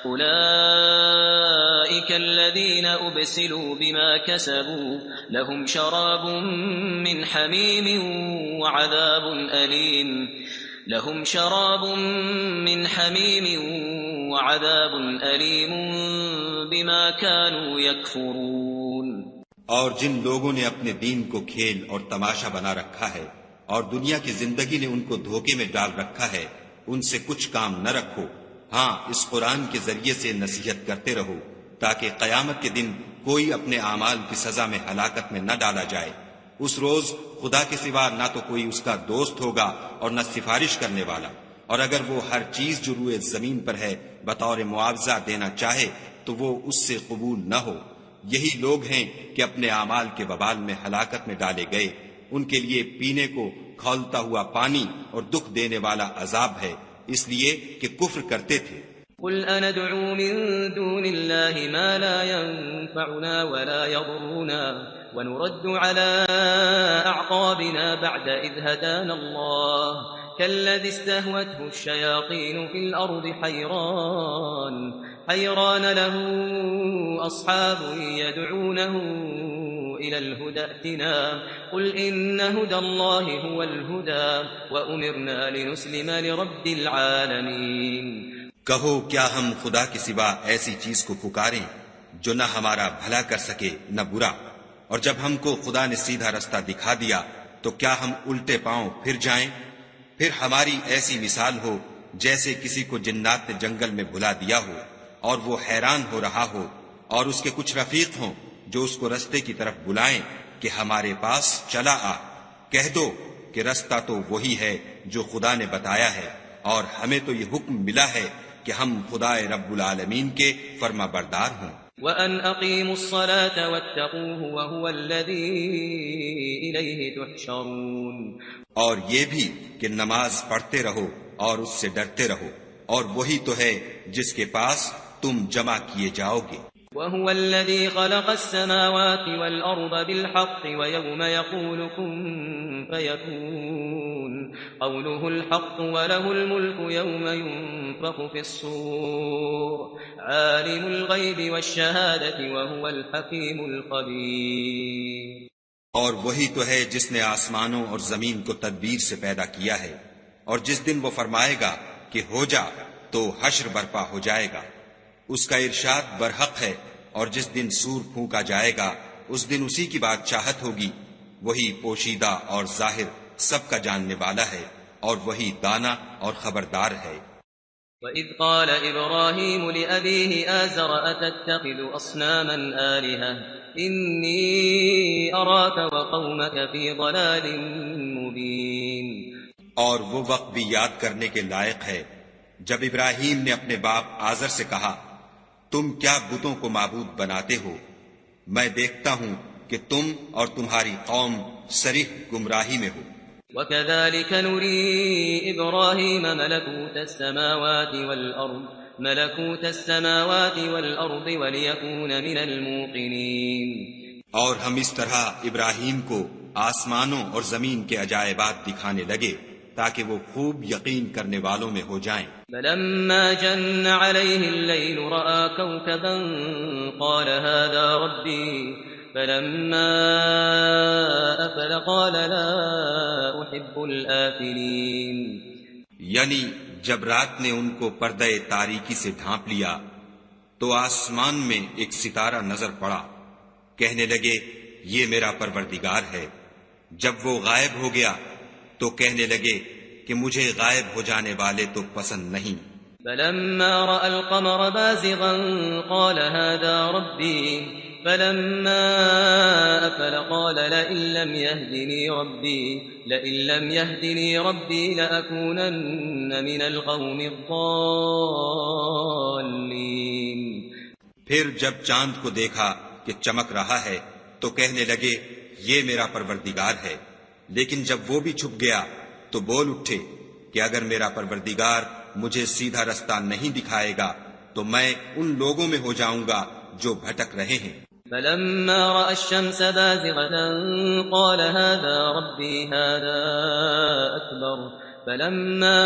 أولئك الذين أبسلوا بما كسبوا لهم شراب من حميم وعذاب أليم بما كانوا يكفرون. اور جن لوگوں نے اپنے دین کو کھیل اور تماشا بنا رکھا ہے اور دنیا کی زندگی نے ان کو دھوکے میں ڈال رکھا ہے ان سے کچھ کام نہ رکھو. ہاں اس قرآن کے ذریعے سے نصیحت کرتے رہو تاکہ قیامت کے دن کوئی اپنے اعمال کی سزا میں ہلاکت میں نہ ڈالا جائے. اس روز خدا کے سوا نہ تو کوئی اس کا دوست ہوگا اور نہ سفارش کرنے والا، اور اگر وہ ہر چیز جو روئے زمین پر ہے بطور معاوضہ دینا چاہے تو وہ اس سے قبول نہ ہو. یہی لوگ ہیں کہ اپنے اعمال کے وبال میں ہلاکت میں ڈالے گئے. ان کے لیے پینے کو کھولتا ہوا پانی اور دکھ دینے والا عذاب ہے اس لیے کہ کفر کرتے تھے. قل أندعو من دون الله ما لا ينفعنا ولا يضرنا ونرد على أعقابنا بعد إذ هدانا الله كالذي استهوته الشياطين في الأرض حيران له أصحاب يدعونه إلى الهدى ائتنا قل إن هدى الله هو الهدى وأمرنا لنسلم لرب العالمين. کہو کیا ہم خدا کے سوا ایسی چیز کو پکاریں جو نہ ہمارا بھلا کر سکے نہ برا، اور جب ہم کو خدا نے سیدھا رستہ دکھا دیا تو کیا ہم الٹے پاؤں پھر جائیں؟ پھر ہماری ایسی مثال ہو جیسے کسی کو جنات نے جنگل میں بھلا دیا ہو اور وہ حیران ہو رہا ہو، اور اس کے کچھ رفیق ہوں جو اس کو رستے کی طرف بلائیں کہ ہمارے پاس چلا آ۔ کہہ دو کہ رستہ تو وہی ہے جو خدا نے بتایا ہے، اور ہمیں تو یہ حکم ملا ہے کہ ہم خدا رب العالمین کے فرما بردار ہوں۔ وَأَنْ أَقِيمُوا الصَّلَاةَ وَاتَّقُوهُ وَهُوَ الَّذِي إِلَيْهِ تُحْشَرُونَ، اور یہ بھی کہ نماز پڑھتے رہو اور اس سے ڈرتے رہو، اور وہی تو ہے جس کے پاس تم جمع کیے جاؤ گے۔ وَهُوَ الَّذِي خَلَقَ السَّمَاوَاتِ وَالْأَرْضَ بِالْحَقِّ وَيَوْمَ يَقُولُ كُن فَيَكُونُ قَوْلُهُ الْحَقُّ وَلَهُ الْمُلْكُ يَوْمَ يُنفَخُ فِي الصُّورِ عَالِمُ الْغَيْبِ وَالشَّهَادَةِ وَهُوَ الْحَكِيمُ الْخَبِيرُ۔ اور وہی تو ہے جس نے آسمانوں اور زمین کو تدبیر سے پیدا کیا ہے، اور جس دن وہ فرمائے گا کہ ہو جا تو حشر برپا ہو جائے گا، اس کا ارشاد برحق ہے، اور جس دن سور پھونکا جائے گا اس دن اسی کی بات چاہت ہوگی، وہی پوشیدہ اور ظاہر سب کا جاننے والا ہے، اور وہی دانا اور خبردار ہے۔ وَإِذْ قَالَ إِبْرَاهِيمُ لِأَبِيهِ آزَرَ أَتَتَّخِذُ أَصْنَامًا آلِهَةً إِنِّي أَرَاكَ وَقَوْمَكَ فِي ضَلَالٍ مُبِينٍ۔ اور وہ وقت بھی یاد کرنے کے لائق ہے جب ابراہیم نے اپنے باپ آزر سے کہا، تم کیا بتوں کو معبود بناتے ہو؟ میں دیکھتا ہوں کہ تم اور تمہاری قوم صریح گمراہی میں ہو۔ وَكَذَلِكَ نُرِي إِبْرَاهِيمَ مَلَكُوتَ السَّمَاوَاتِ وَالْأَرْضِ وَلِيَكُونَ مِنَ الْمُوقِنِينَ۔ اور ہم اس طرح ابراہیم کو آسمانوں اور زمین کے عجائبات دکھانے لگے تاکہ وہ خوب یقین کرنے والوں میں ہو جائیں۔ فَلَمَّا جَنَّ عَلَيْهِ اللَّيْلُ رَأَىٰ كَوْكَبًا قَالَ هَٰذَا رَبِّي فَلَمَّا أَفَلَ قَالَ لَا أُحِبُّ الْآفِلِينَ۔ یعنی جب رات نے ان کو پردہ تاریکی سے ڈھانپ لیا تو آسمان میں ایک ستارہ نظر پڑا، کہنے لگے یہ میرا پروردگار ہے۔ جب وہ غائب ہو گیا تو کہنے لگے کہ مجھے غائب ہو جانے والے تو پسند نہیں۔ فَلَمَّا رَأَى الْقَمَرَ بَازِغًا قَالَ هَٰذَا رَبِّي فَلَمَّا أَفَلَ قَالَ لَئِن لَّمْ يَهْدِنِي رَبِّي لَأَكُونَنَّ مِنَ الْقَوْمِ الضَّالِّينَ۔ پھر جب چاند کو دیکھا کہ چمک رہا ہے تو کہنے لگے یہ میرا پروردگار ہے، لیکن جب وہ بھی چھپ گیا تو بول اٹھے کہ اگر میرا پروردگار مجھے سیدھا رستہ نہیں دکھائے گا تو میں ان لوگوں میں ہو جاؤں گا جو بھٹک رہے ہیں۔ فَلَمَّا رَأَى الشَّمْسَ بَازِغَةً قَالَ هَٰذَا رَبِّي هَٰذَا أَكْبَرُ فَلَمَّا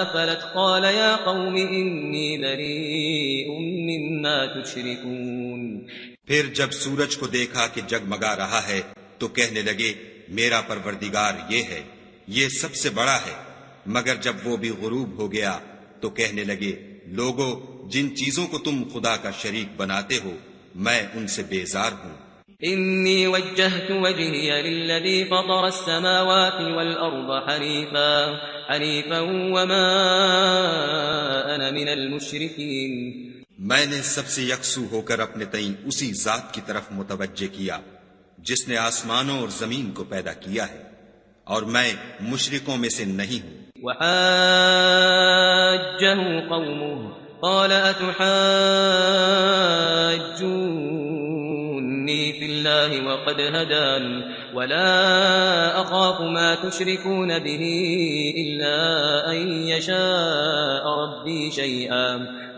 أَفَلَتْ قَالَ يَا قَوْمِ إِنِّي بَرِيءٌ مِّمَّا تُشْرِكُونَ۔ پھر جب سورج کو دیکھا کہ جگمگا رہا ہے تو کہنے لگے میرا پروردگار یہ ہے، یہ سب سے بڑا ہے۔ مگر جب وہ بھی غروب ہو گیا تو کہنے لگے لوگو جن چیزوں کو تم خدا کا شریک بناتے ہو میں ان سے بیزار ہوں۔ انی وجہت وجہی للذی فطر السماوات والارض حنیفا وما انا من المشرکین۔ میں نے سب سے یکسو ہو کر اپنے تئیں اسی ذات کی طرف متوجہ کیا جس نے آسمانوں اور زمین کو پیدا کیا ہے، اور میں مشرکوں میں سے نہیں ہوں۔ وحاجہ قومه قال اتحاجونی فی اللہ وقد هدان ولا اخاف ما تشركون به الا ان يشاء ربی شیئا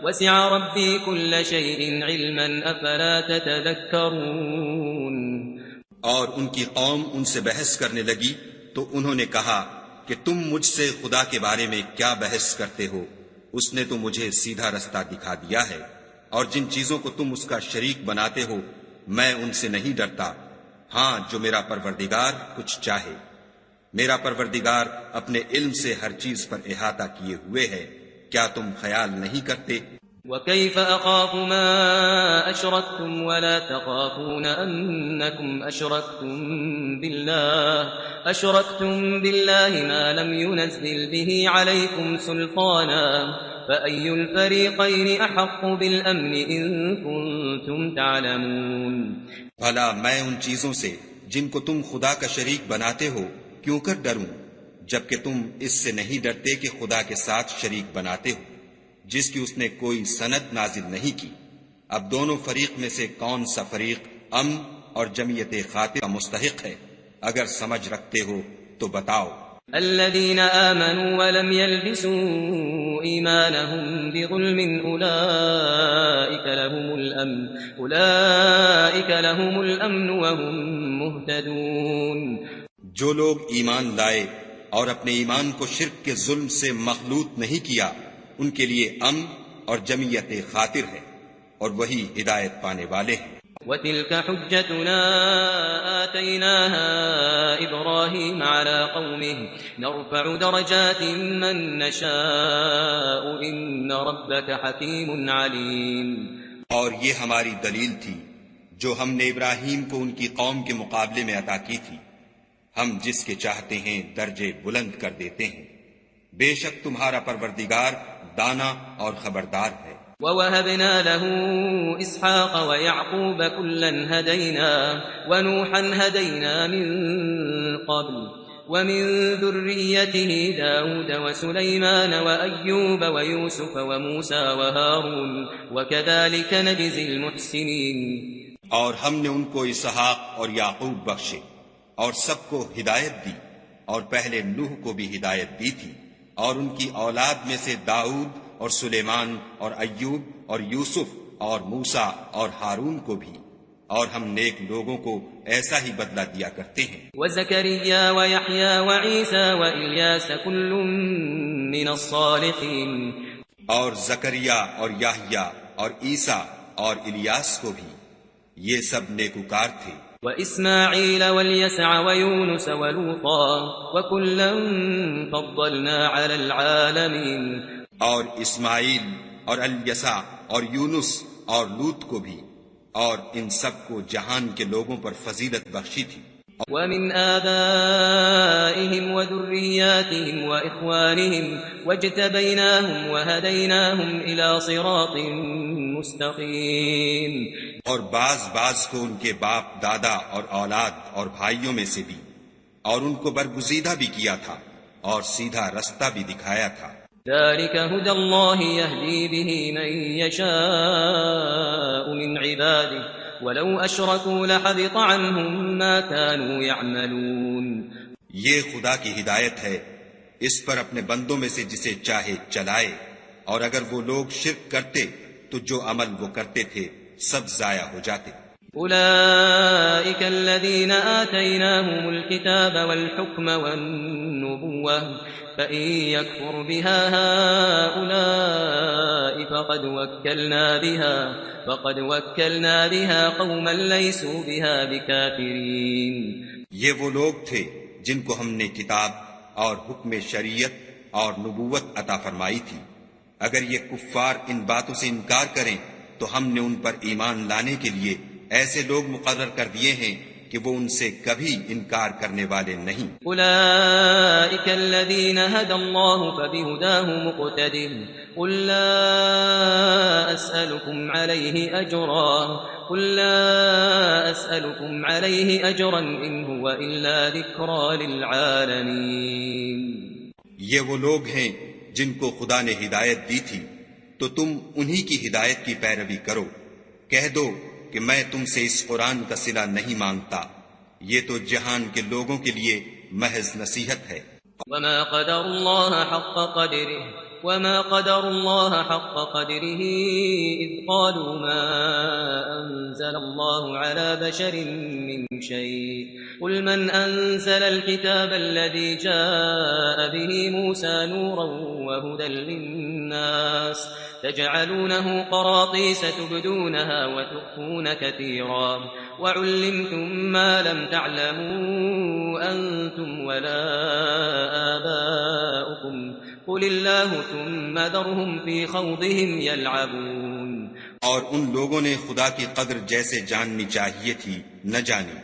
وسع ربی كل شیء علما افلا تتذکرون۔ اور ان کی قوم ان سے بحث کرنے لگی تو انہوں نے کہا کہ تم مجھ سے خدا کے بارے میں کیا بحث کرتے ہو؟ اس نے تو مجھے سیدھا رستہ دکھا دیا ہے، اور جن چیزوں کو تم اس کا شریک بناتے ہو میں ان سے نہیں ڈرتا، ہاں جو میرا پروردگار کچھ چاہے۔ میرا پروردگار اپنے علم سے ہر چیز پر احاطہ کیے ہوئے ہے، کیا تم خیال نہیں کرتے؟ وكيف أخاف ما أشركتم ولا تخافون أنكم أشركتم بالله ما لم ينزل به عليكم سلطانا فأي الفريقين أحق بالأمن إن كنتم تعلمون بھلا میں ان چیزوں سے جن کو تم خدا کا شریک بناتے ہو کیوں کر ڈروں، جبکہ تم اس سے نہیں ڈرتے کہ خدا کے ساتھ شریک بناتے ہو جس کی اس نے کوئی سند نازل نہیں کی۔ اب دونوں فریق میں سے کون سا فریق امن اور جمعیت خاطر کا مستحق ہے؟ اگر سمجھ رکھتے ہو تو بتاؤ۔ الذين آمنوا ولم يلبسوا إيمانهم بظلم أولئك لهم الأمن وهم مهتدون۔ جو لوگ ایمان لائے اور اپنے ایمان کو شرک کے ظلم سے مخلوط نہیں کیا ان کے لیے امن اور جمعیت خاطر ہے اور وہی ہدایت پانے والے ہیں۔ وَتِلْكَ حُجَّتُنَا آتَيْنَاهَا إِبْرَاهِيمَ عَلَى قَوْمِهِ نَرْفَعُ دَرَجَاتٍ مَّن نَّشَاءُ إِنَّ رَبَّكَ حَكِيمٌ عَلِيمٌ۔ اور یہ ہماری دلیل تھی جو ہم نے ابراہیم کو ان کی قوم کے مقابلے میں عطا کی تھی، ہم جس کے چاہتے ہیں درجے بلند کر دیتے ہیں، بے شک تمہارا پروردگار دانا اور خبردار ہے۔ وَوَهَبْنَا لَهُ إِسْحَاقَ وَيَعْقُوبَ كُلًّا هَدَيْنَا وَنُوحًا هَدَيْنَا مِن قَبْلُ وَمِن ذُرِّيَّتِهِ دَاوُودَ وَسُلَيْمَانَ وَأَيُّوبَ وَيُوسُفَ وَمُوسَى وَهَارُونَ وَكَذَلِكَ نَجْزِي الْمُحْسِنِينَ۔ اور ہم نے ان کو اسحاق اور یعقوب بخشے اور سب کو ہدایت دی، اور پہلے نوح کو بھی ہدایت دی تھی، اور ان کی اولاد میں سے داؤد اور سلیمان اور ایوب اور یوسف اور موسیٰ اور ہارون کو بھی، اور ہم نیک لوگوں کو ایسا ہی بدلہ دیا کرتے ہیں۔ وَزَكَرِيَّا وَيَحْيَا وَعِيسَى وَإِلْيَاسَ كُلٌّ مِّنَ الصَّالِحِينَ۔ اور زکریا اور یحییٰ اور عیسیٰ اور الیاس کو بھی، یہ سب نیکوکار تھے۔ وَإِسْمَاعِيلَ وَالْيَسَعَ وَيُونُسَ وَلُوطًا وَكُلًّا فَضَّلْنَا عَلَى الْعَالَمِينَ۔ اور اسماعیل اور الیسع اور یونس اور لوط کو بھی، اور ان سب کو جہان کے لوگوں پر فضیلت بخشی تھی۔ وَمِنْ آبَائِهِمْ وَذُرِّيَّاتِهِمْ وَإِخْوَانِهِمْ وَاجْتَبَيْنَاهُمْ وَهَدَيْنَاهُمْ إِلَى صِرَاطٍ مُسْتَقِيمٍ۔ اور بعض کو ان کے باپ دادا اور اولاد اور بھائیوں میں سے بھی، اور ان کو برگزیدہ بھی کیا تھا اور سیدھا رستہ بھی دکھایا تھا۔ ذلك هدى الله يهدي به من يشاء من عباده ولو أشركوا لحبط عنهم ما كانوا يعملون۔ یہ خدا کی ہدایت ہے، اس پر اپنے بندوں میں سے جسے چاہے چلائے، اور اگر وہ لوگ شرک کرتے تو جو عمل وہ کرتے تھے سب ضائع ہو جاتے۔ أولئك الذين آتيناهم الكتاب والحكم والنبوة فإن يكفر بها هؤلاء فقد وكلنا بها قوما ليسوا بها بكافرين۔ یہ وہ لوگ تھے جن کو ہم نے کتاب اور حکم شریعت اور نبوت عطا فرمائی تھی، اگر یہ کفار ان باتوں سے انکار کریں تو ہم نے ان پر ایمان لانے کے لیے ایسے لوگ مقرر کر دیے ہیں کہ وہ ان سے کبھی انکار کرنے والے نہیں۔ اولئک الذین ھدی اللہ فبہداہ مقتدہ قل لا اسألکم علیہ اجرا ان هو الا ذکری للعالمین۔ یہ وہ لوگ ہیں جن کو خدا نے ہدایت دی تھی تو تم انہی کی ہدایت کی پیروی کرو، کہہ دو کہ میں تم سے اس قرآن کا صلہ نہیں مانگتا، یہ تو جہان کے لوگوں کے لیے محض نصیحت ہے۔ وما قدر الله حق قدره إذ قالوا ما أنزل الله على بشر من شيء قل من أنزل الكتاب الذي جاء به موسى نورا وهدى للناس تجعلونه قراطيس تبدونها وتخفون كثيرا وعلمتم ما لم تعلموا أنتم ولا آباؤكم قل الله ثم ذرهم في خوضهم يلعبون. اور ان لوگوں نے خدا کی قدر جیسے جاننی چاہیے تھی نہ جانی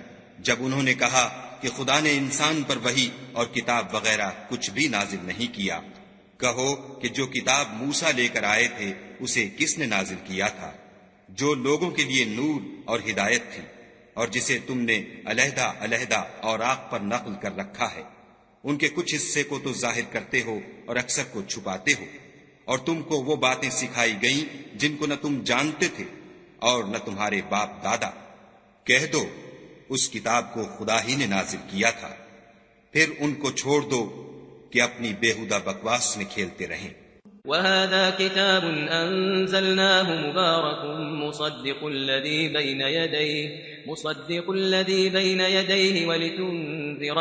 جب انہوں نے کہا کہ خدا نے انسان پر وحی اور کتاب وغیرہ کچھ بھی نازل نہیں کیا. کہو کہ جو کتاب موسیٰ لے کر آئے تھے اسے کس نے نازل کیا تھا؟ جو لوگوں کے لیے نور اور ہدایت تھی، اور جسے تم نے علیحدہ علیحدہ اوراق پر نقل کر رکھا ہے. ان کے کچھ حصے کو تو ظاہر کرتے ہو اور اکثر کو چھپاتے ہو. اور تم کو وہ باتیں سکھائی گئیں جن کو نہ تم جانتے تھے اور نہ تمہارے باپ دادا. کہہ دو اس کتاب کو خدا ہی نے نازل کیا تھا. پھر ان کو چھوڑ دو کہ اپنی بیہودہ بکواس میں کھیلتے رہیں. وهذا كتاب أنزلناه مبارك مصدق الذي بين يديه ولتنذر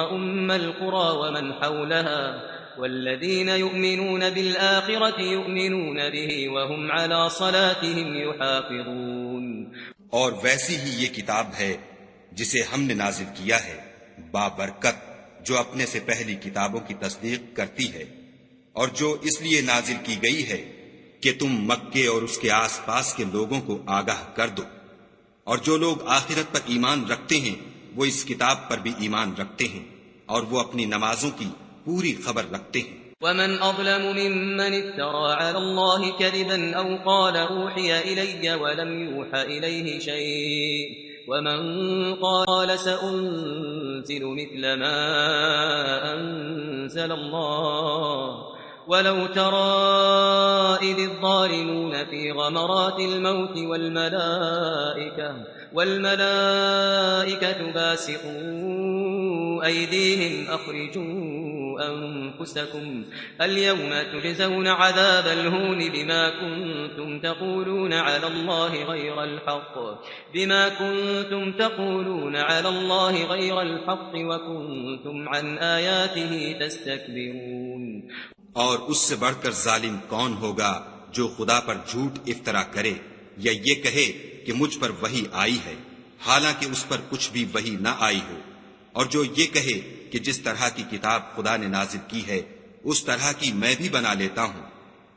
القرى ومن حولها والذين يؤمنون بالآخرة يؤمنون به وهم على صلاتهم يحافظون. اور ویسی ہی یہ کتاب ہے جسے ہم نے نازل کیا ہے بابرکت، جو اپنے سے پہلی کتابوں کی تصدیق کرتی ہے، اور جو اس لیے نازل کی گئی ہے کہ تم مکے اور اس کے آس پاس کے لوگوں کو آگاہ کر دو. اور جو لوگ آخرت پر ایمان رکھتے ہیں وہ اس کتاب پر بھی ایمان رکھتے ہیں اور وہ اپنی نمازوں کی پوری خبر رکھتے ہیں. ومن أظلم ممن افترى على الله كذبا أو قال أوحي إلي ولم يوحى إليه شيء ومن قال سأنزل مثل ما أنزل الله ولو ترى إذ الظالمون في غمرات الموت والملائكة باسطوا أيديهم أخرجوا أنفسكم اليوم تجزون عذاب الهون بما كنتم تقولون على الله غير الحق وكنتم عن آياته تستكبرون. اور اس سے بڑھ کر ظالم کون ہوگا جو خدا پر جھوٹ افطرا کرے یا یہ کہے کہ مجھ پر وحی آئی ہے حالانکہ اس پر کچھ بھی وحی نہ آئی ہو، اور جو یہ کہے کہ جس طرح کی کتاب خدا نے نازل کی ہے اس طرح کی میں بھی بنا لیتا ہوں.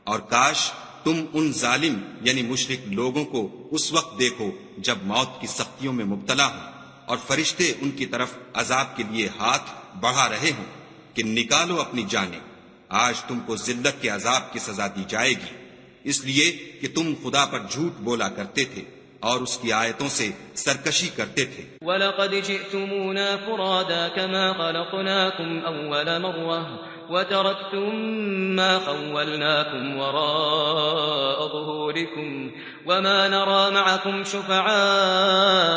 اور کاش تم ان ظالم یعنی مشرک لوگوں کو اس وقت دیکھو جب موت کی سختیوں میں مبتلا ہوں اور فرشتے ان کی طرف عذاب کے لیے ہاتھ بڑھا رہے ہوں کہ نکالو اپنی جانیں. آج تم کو ذلت کے عذاب کی سزا دی جائے گی اس لیے کہ تم خدا پر جھوٹ بولا کرتے تھے اور اس کی آیتوں سے سرکشی کرتے تھے. وَلَقَدْ جِئْتُمُونَا فُرَادَا كَمَا خَلَقْنَاكُمْ أَوَّلَ مَرَّةٍ وَتَرَكْتُم مَّا خَوَّلْنَاكُمْ وَرَاءَ ظُهُورِكُمْ وَمَا نَرَىٰ مَعَكُمْ شُفَعَاءَكُمُ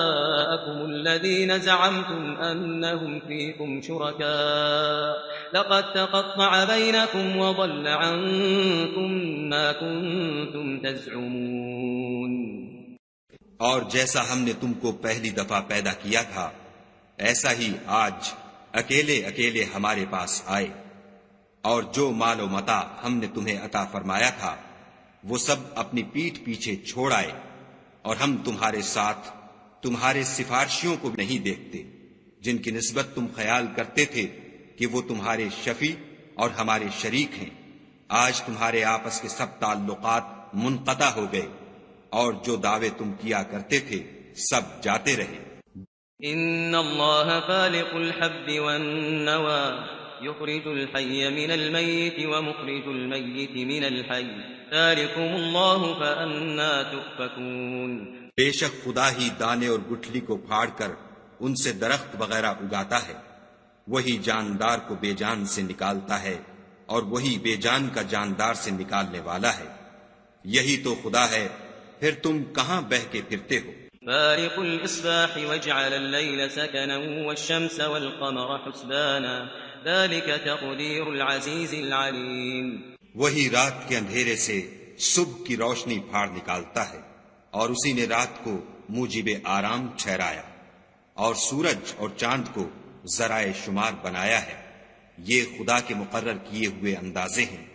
الَّذِينَ زَعَمْتُمْ أَنَّهُمْ فِيكُمْ شُرَكَاءُ لَقَد تَّقَطَّعَ بَيْنَكُمْ وَضَلَّ عَنكُم مَّا كُنتُمْ تَزْعُمُونَ. اور جیسا ہم نے تم کو پہلی دفعہ پیدا کیا تھا ایسا ہی آج اکیلے اکیلے ہمارے پاس آئے، اور جو مال و متاع ہم نے تمہیں عطا فرمایا تھا وہ سب اپنی پیٹھ پیچھے چھوڑ آئے، اور ہم تمہارے ساتھ تمہارے سفارشیوں کو نہیں دیکھتے جن کی نسبت تم خیال کرتے تھے کہ وہ تمہارے شفیع اور ہمارے شریک ہیں. آج تمہارے آپس کے سب تعلقات منقطع ہو گئے اور جو دعوے تم کیا کرتے تھے سب جاتے رہے. ان اللہ فالق الحب والنوى يخرج الحي من الميت ومخرج الميت من الحي ذلكم الله فأنا تؤفكون. بے شک خدا ہی دانے اور گٹھلی کو پھاڑ کر ان سے درخت وغیرہ اگاتا ہے، وہی جاندار کو بے جان سے نکالتا ہے اور وہی بے جان کا جاندار سے نکالنے والا ہے. یہی تو خدا ہے، پھر تم کہاں بہ کے پھرتے ہو. فارق الإصباح وجعل الليل سكنا والشمس والقمر حسبانا ذلك تقدير العزيز العليم. وہی رات کے اندھیرے سے صبح کی روشنی پھاڑ نکالتا ہے اور اسی نے رات کو موجب آرام ٹھہرایا اور سورج اور چاند کو ذرائع شمار بنایا ہے. یہ خدا کے مقرر کیے ہوئے اندازے ہیں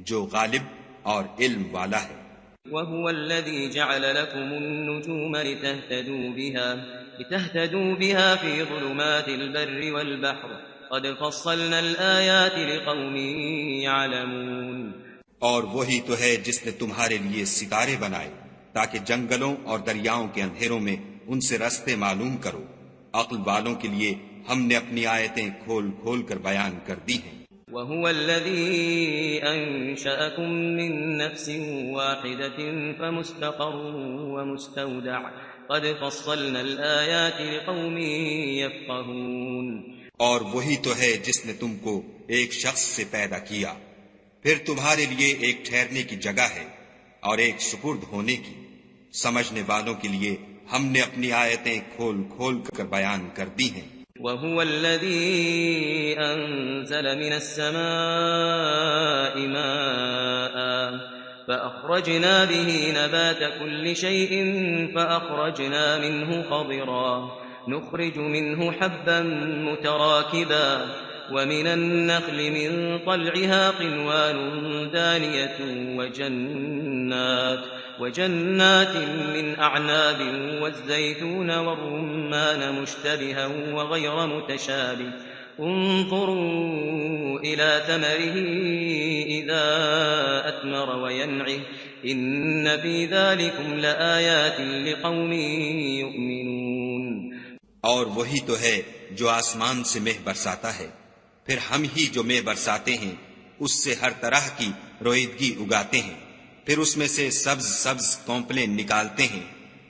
جو غالب اور علم والا ہے. وهو الذي جعل لكم النجوم لتهتدوا بها في ظلمات البر والبحر قد فصلنا الآيات لقوم يعلمون اور وہی تو ہے جس نے تمہارے لیے ستارے بنائے تاکہ جنگلوں اور دریاؤں کے اندھیروں میں ان سے رستے معلوم کرو. عقل والوں کے لیے ہم نے اپنی آیتیں کھول کھول کر بیان کر دی ہیں. وهو الذي أنشأكم من نفس واحدة فمستقر ومستودع قد فصلنا الآيات لقوم يفقهون. اور وہی تو ہے جس نے تم کو ایک شخص سے پیدا کیا، پھر تمہارے لیے ایک ٹھہرنے کی جگہ ہے اور ایک سپرد ہونے کی. سمجھنے والوں کے لیے ہم نے اپنی آیتیں کھول کھول کر بیان کر دی ہیں. وهو الذي أنزل من السماء ماء فأخرجنا به نبات كل شيء فأخرجنا منه خضرا نخرج منه حبا متراكبا ومن النخل من طلعها قنوان دانية وجنات من أعناب والزيتون والرمان مشتبها وغير متشابه انظروا إلى ثمره إذا أثمر وينعه إن في ذلكم لآيات لقوم يؤمنون. اور وہی تو ہے جو آسمان سے مہ برساتا ہے، پھر ہم ہی جو مہ برساتے ہیں اس سے ہر طرح کی رویدگی اگاتے ہیں، پھر اس میں سے سبز سبز کونپلیں نکالتے ہیں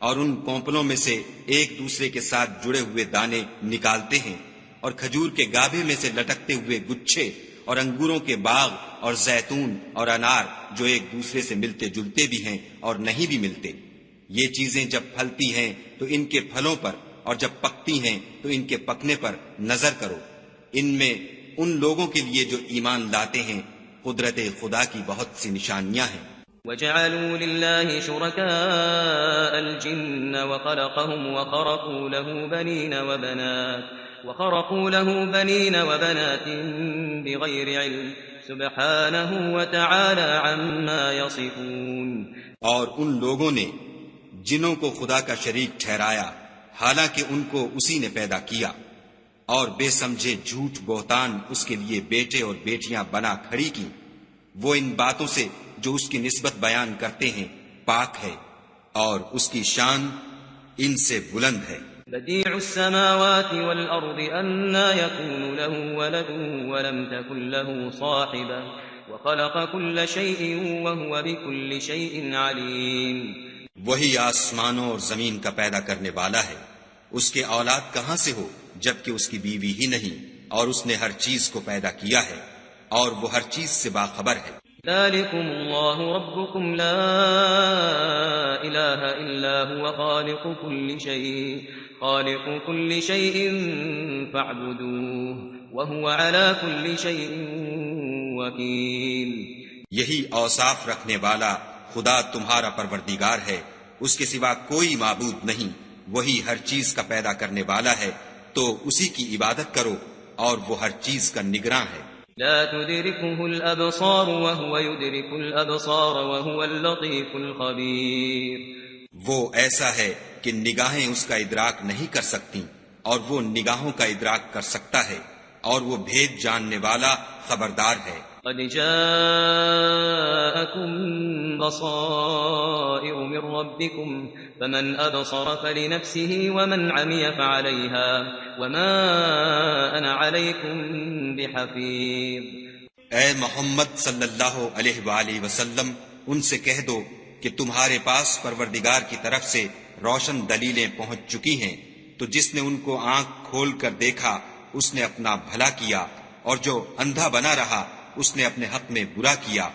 اور ان کونپلوں میں سے ایک دوسرے کے ساتھ جڑے ہوئے دانے نکالتے ہیں، اور کھجور کے گابھے میں سے لٹکتے ہوئے گچھے، اور انگوروں کے باغ اور زیتون اور انار جو ایک دوسرے سے ملتے جلتے بھی ہیں اور نہیں بھی ملتے. یہ چیزیں جب پھلتی ہیں تو ان کے پھلوں پر، اور جب پکتی ہیں تو ان کے پکنے پر نظر کرو. ان میں ان لوگوں کے لیے جو ایمان لاتے ہیں قدرت خدا کی بہت سی نشانیاں ہیں. وجعلوا لله شركاء الجن وخلقهم وخرقوا له بنين وبنات بغير علم سبحانه وتعالى عما يصفون. اور ان لوگوں نے جنوں کو خدا کا شریک ٹھہرایا حالانکہ ان کو اسی نے پیدا کیا، اور بے سمجھے جھوٹ بہتان اس کے لیے بیٹے اور بیٹیاں بنا کھڑی کی. وہ ان باتوں سے جو اس کی نسبت بیان کرتے ہیں پاک ہے، اور اس کی شان ان سے بلند ہے. بديع السماوات والأرض أنى يكون له ولد ولم تكن له صاحبة وخلق كل شيء وهو بكل شيء عليم. وہی آسمانوں اور زمین کا پیدا کرنے والا ہے، اس کے اولاد کہاں سے ہو جبکہ اس کی بیوی ہی نہیں، اور اس نے ہر چیز کو پیدا کیا ہے اور وہ ہر چیز سے باخبر ہے. ذلكم الله ربكم لا إله إلا هو خالق كل شيء فاعبدوه وهو على كل شيء وكيل. یہی اوصاف رکھنے والا خدا تمہارا پروردگار ہے، اس کے سوا کوئی معبود نہیں. وہی ہر چیز کا پیدا کرنے والا ہے، تو اسی کی عبادت کرو، اور وہ ہر چیز کا نگراں ہے. لا تدركه الأبصار وهو يدرك الأبصار وهو اللطيف الخبير. وہ ایسا ہے کہ نگاہیں اس کا ادراک نہیں کر سکتی، اور وہ نگاہوں کا ادراک کر سکتا ہے، اور وہ بھید جاننے والا خبردار ہے. قد جاءكم بصائر من ربكم فمن أبصر فلنفسه ومن عمي فعليها وما أنا عليكم بحفيظ. اے محمد صلی اللہ علیہ وآلہ وسلم، ان سے کہہ دو کہ تمہارے پاس پروردگار کی طرف سے روشن دلیلیں پہنچ چکی ہیں، تو جس نے ان کو آنکھ کھول کر دیکھا اس نے اپنا بھلا کیا، اور جو اندھا بنا رہا اس نے اپنے حق میں برا کیا،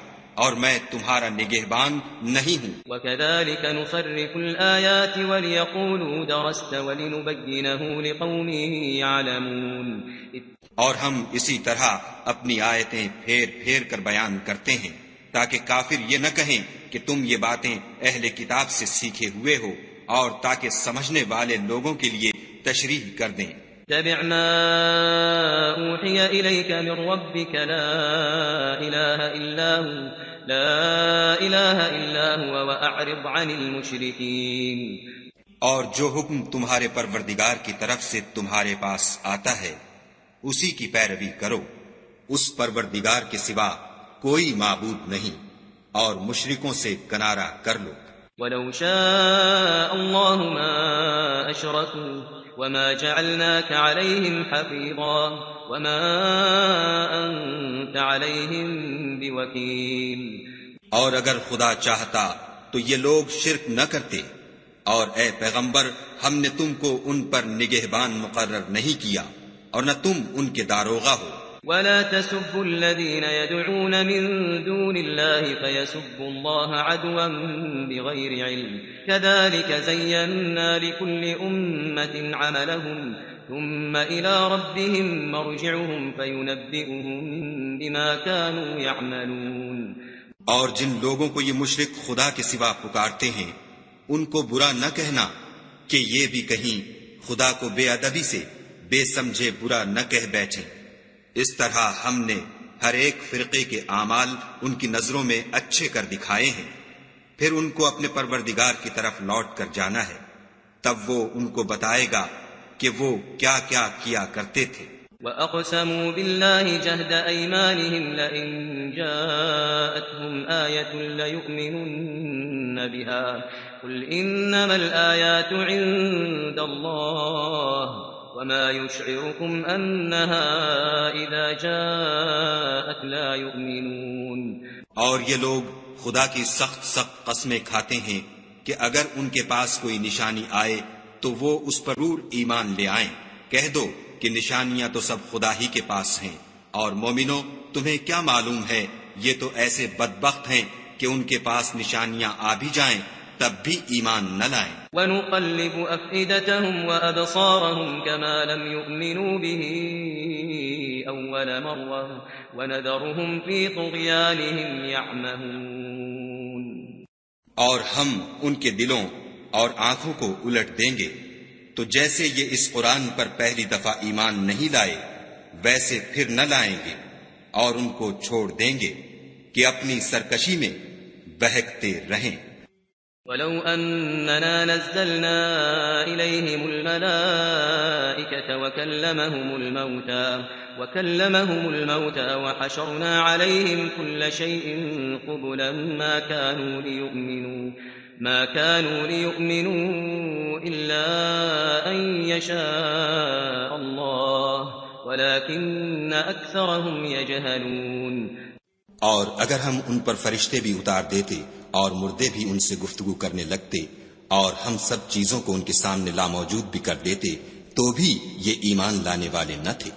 اور میں تمہارا نگہبان نہیں ہوں. وَكَذَلِكَ نُصَرِّفُ الْآيَاتِ وَلِيَقُولُوا دَرَسْتَ وَلِنُبَيِّنَهُ لِقَوْمٍ يَعْلَمُونَ. اور ہم اسی طرح اپنی آیتیں پھیر پھیر کر بیان کرتے ہیں تاکہ کافر یہ نہ کہیں کہ تم یہ باتیں اہل کتاب سے سیکھے ہوئے ہو، اور تاکہ سمجھنے والے لوگوں کے لیے تشریح کر دیں. اتبع ما أوحي إليك من ربك لا إله إلا هو وأعرض عن المشركين. اور جو حکم تمہارے پروردگار کی طرف سے تمہارے پاس آتا ہے اسی کی پیروی کرو، اس پروردگار کے سوا کوئی معبود نہیں، اور مشرکوں سے کنارہ کر لو۔ وَلَوْ شَاءَ اللَّهُ مَا أَشْرَكُوا وَمَا جَعَلْنَاكَ عَلَيْهِمْ حَفِيظًا وَمَا أَنْتَ عَلَيْهِمْ بِوَكِيلٍ۔ اور اگر خدا چاہتا تو یہ لوگ شرک نہ کرتے، اور اے پیغمبر ہم نے تم کو ان پر نگہبان مقرر نہیں کیا، اور نہ تم ان کے داروغہ ہو۔ ولا تسبوا الذين يدعون من دون الله فيسبوا الله عدوا بغير علم كذلك زينا لكل أمة عملهم ثم إلى ربهم مرجعهم فينبئهم بما كانوا يعملون۔ اور جن لوگوں کو یہ مشرک خدا کے سوا پکارتے ہیں ان کو برا نہ کہنا کہ یہ بھی کہیں خدا کو بے ادبی سے بے سمجھے برا نہ کہہ بیٹھیں۔ اس طرح ہم نے ہر ایک فرقے کے اعمال ان کی نظروں میں اچھے کر دکھائے ہیں، پھر ان کو اپنے پروردگار کی طرف لوٹ کر جانا ہے، تب وہ ان کو بتائے گا کہ وہ کیا کیا کیا کرتے تھے۔ وَأَقْسَمُوا بِاللَّهِ جَهْدَ أَيْمَانِهِمْ لَئِن جَاءَتْهُمْ آيَةٌ لَّيُؤْمِنُنَّ بِهَا قُلْ إِنَّمَا الْآيَاتُ عِندَ اللَّهِ وَمَا يُشْعِرُكُمْ أَنَّهَا إِذَا جَاءَتْ لَا يُؤْمِنُونَ۔ اور یہ لوگ خدا کی سخت سخت قسمیں کھاتے ہیں کہ اگر ان کے پاس کوئی نشانی آئے تو وہ اس پر ضرور ایمان لے آئیں۔ کہہ دو کہ نشانیاں تو سب خدا ہی کے پاس ہیں، اور مومنو تمہیں کیا معلوم ہے یہ تو ایسے بدبخت ہیں کہ ان کے پاس نشانیاں آ بھی جائیں تب بھی ایمان نہ لائیں۔ وَنُقَلِّبُ أَفْئِدَتَهُمْ وَأَبْصَارَهُمْ كَمَا لَمْ يُؤْمِنُوا بِهِ أَوَّلَ مَرَّةٍ وَنَذَرُهُمْ فِي طُغْيَانِهِمْ يَعْمَهُونَ۔ اور ہم ان کے دلوں اور آنکھوں کو الٹ دیں گے تو جیسے یہ اس قرآن پر پہلی دفعہ ایمان نہیں لائے ویسے پھر نہ لائیں گے، اور ان کو چھوڑ دیں گے کہ اپنی سرکشی میں بہکتے رہیں۔ وَلَوْ أَنَّنَا نَزَّلْنَا إِلَيْهِمُ الْمَلَائِكَةَ وَكَلَّمَهُمُ الْمَوْتَى وَحَشَرْنَا عَلَيْهِمْ كُلَّ شَيْءٍ قُبُلًا ما كانوا ليؤمنوا إلا أن يشاء الله ولكن أكثرهم يجهلون۔ اور اگر ہم ان پر فرشتے بھی اتار دیتے اور مردے بھی ان سے گفتگو کرنے لگتے اور ہم سب چیزوں کو ان کے سامنے لاموجود بھی کر دیتے تو بھی یہ ایمان لانے والے نہ تھے،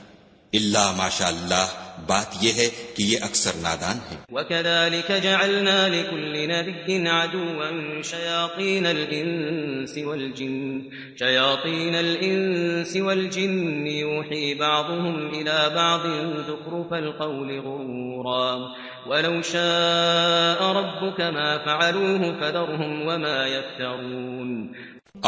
الا ماشاء اللہ۔ بات یہ ہے کہ یہ اکثر نادان ہیں۔ وَكَذَلِكَ جَعَلْنَا لِكُلِّ نَبِيٍّ عَدُوًّا شَيَاطِينَ الْإِنسِ وَالْجِنِّ يُوحِي بَعْضُهُمْ إِلَى بَعْضٍ زُخْرُفَ الْقَوْلِ غُرُورًا وَلَوْ شَاءَ رَبُّكَ مَا فَعَلُوهُ فَذَرْهُمْ وَمَا يَفْتَرُونَ۔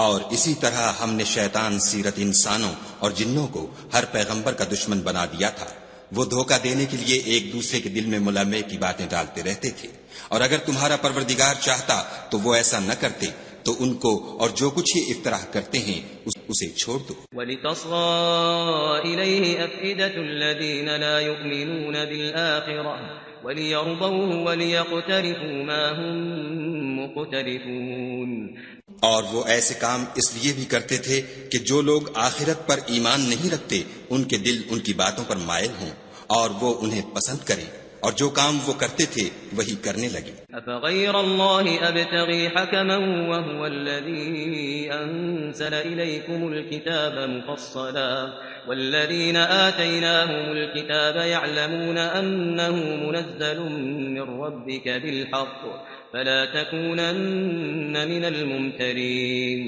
اور اسی طرح ہم نے شیطان سیرت انسانوں اور جنوں کو ہر پیغمبر کا دشمن بنا دیا تھا، وہ دھوکہ دینے کے لیے ایک دوسرے کے دل میں ملامے کی باتیں ڈالتے رہتے تھے، اور اگر تمہارا پروردگار چاہتا تو وہ ایسا نہ کرتے، تو ان کو اور جو کچھ یہ افطراح کرتے ہیں اسے چھوڑ دو۔ وَلِتَصْغَىٰ إِلَيْهِ أَفْئِدَةُ الَّذِينَ لَا يُؤْمِنُونَ بِالْآخِرَةِ وَلِيَرْضَوْهُ وَلِيَقْتَرِفُوا مَا هُم مُقْتَرِفُونَ۔ اور وہ ایسے کام اس لیے بھی کرتے تھے کہ جو لوگ آخرت پر ایمان نہیں رکھتے ان کے دل ان کی باتوں پر مائل ہوں اور وہ انہیں پسند کریں، اور جو کام وہ کرتے تھے وہی کرنے لگے۔ أَفَغَيْرَ اللَّهِ أَبْتَغِي حَكَمًا وَهُوَ الَّذِي أَنزَلَ إِلَيْكُمُ الْكِتَابَ مُفَصَّلًا وَالَّذِينَ آتَيْنَاهُمُ الْكِتَابَ يَعْلَمُونَ أَنَّهُ مُنَزَّلٌ مِّن رَّبِّكَ بِالْحَقِّ فَلَا تَكُونَنَّ مِنَ الْمُمْتَرِينَ۔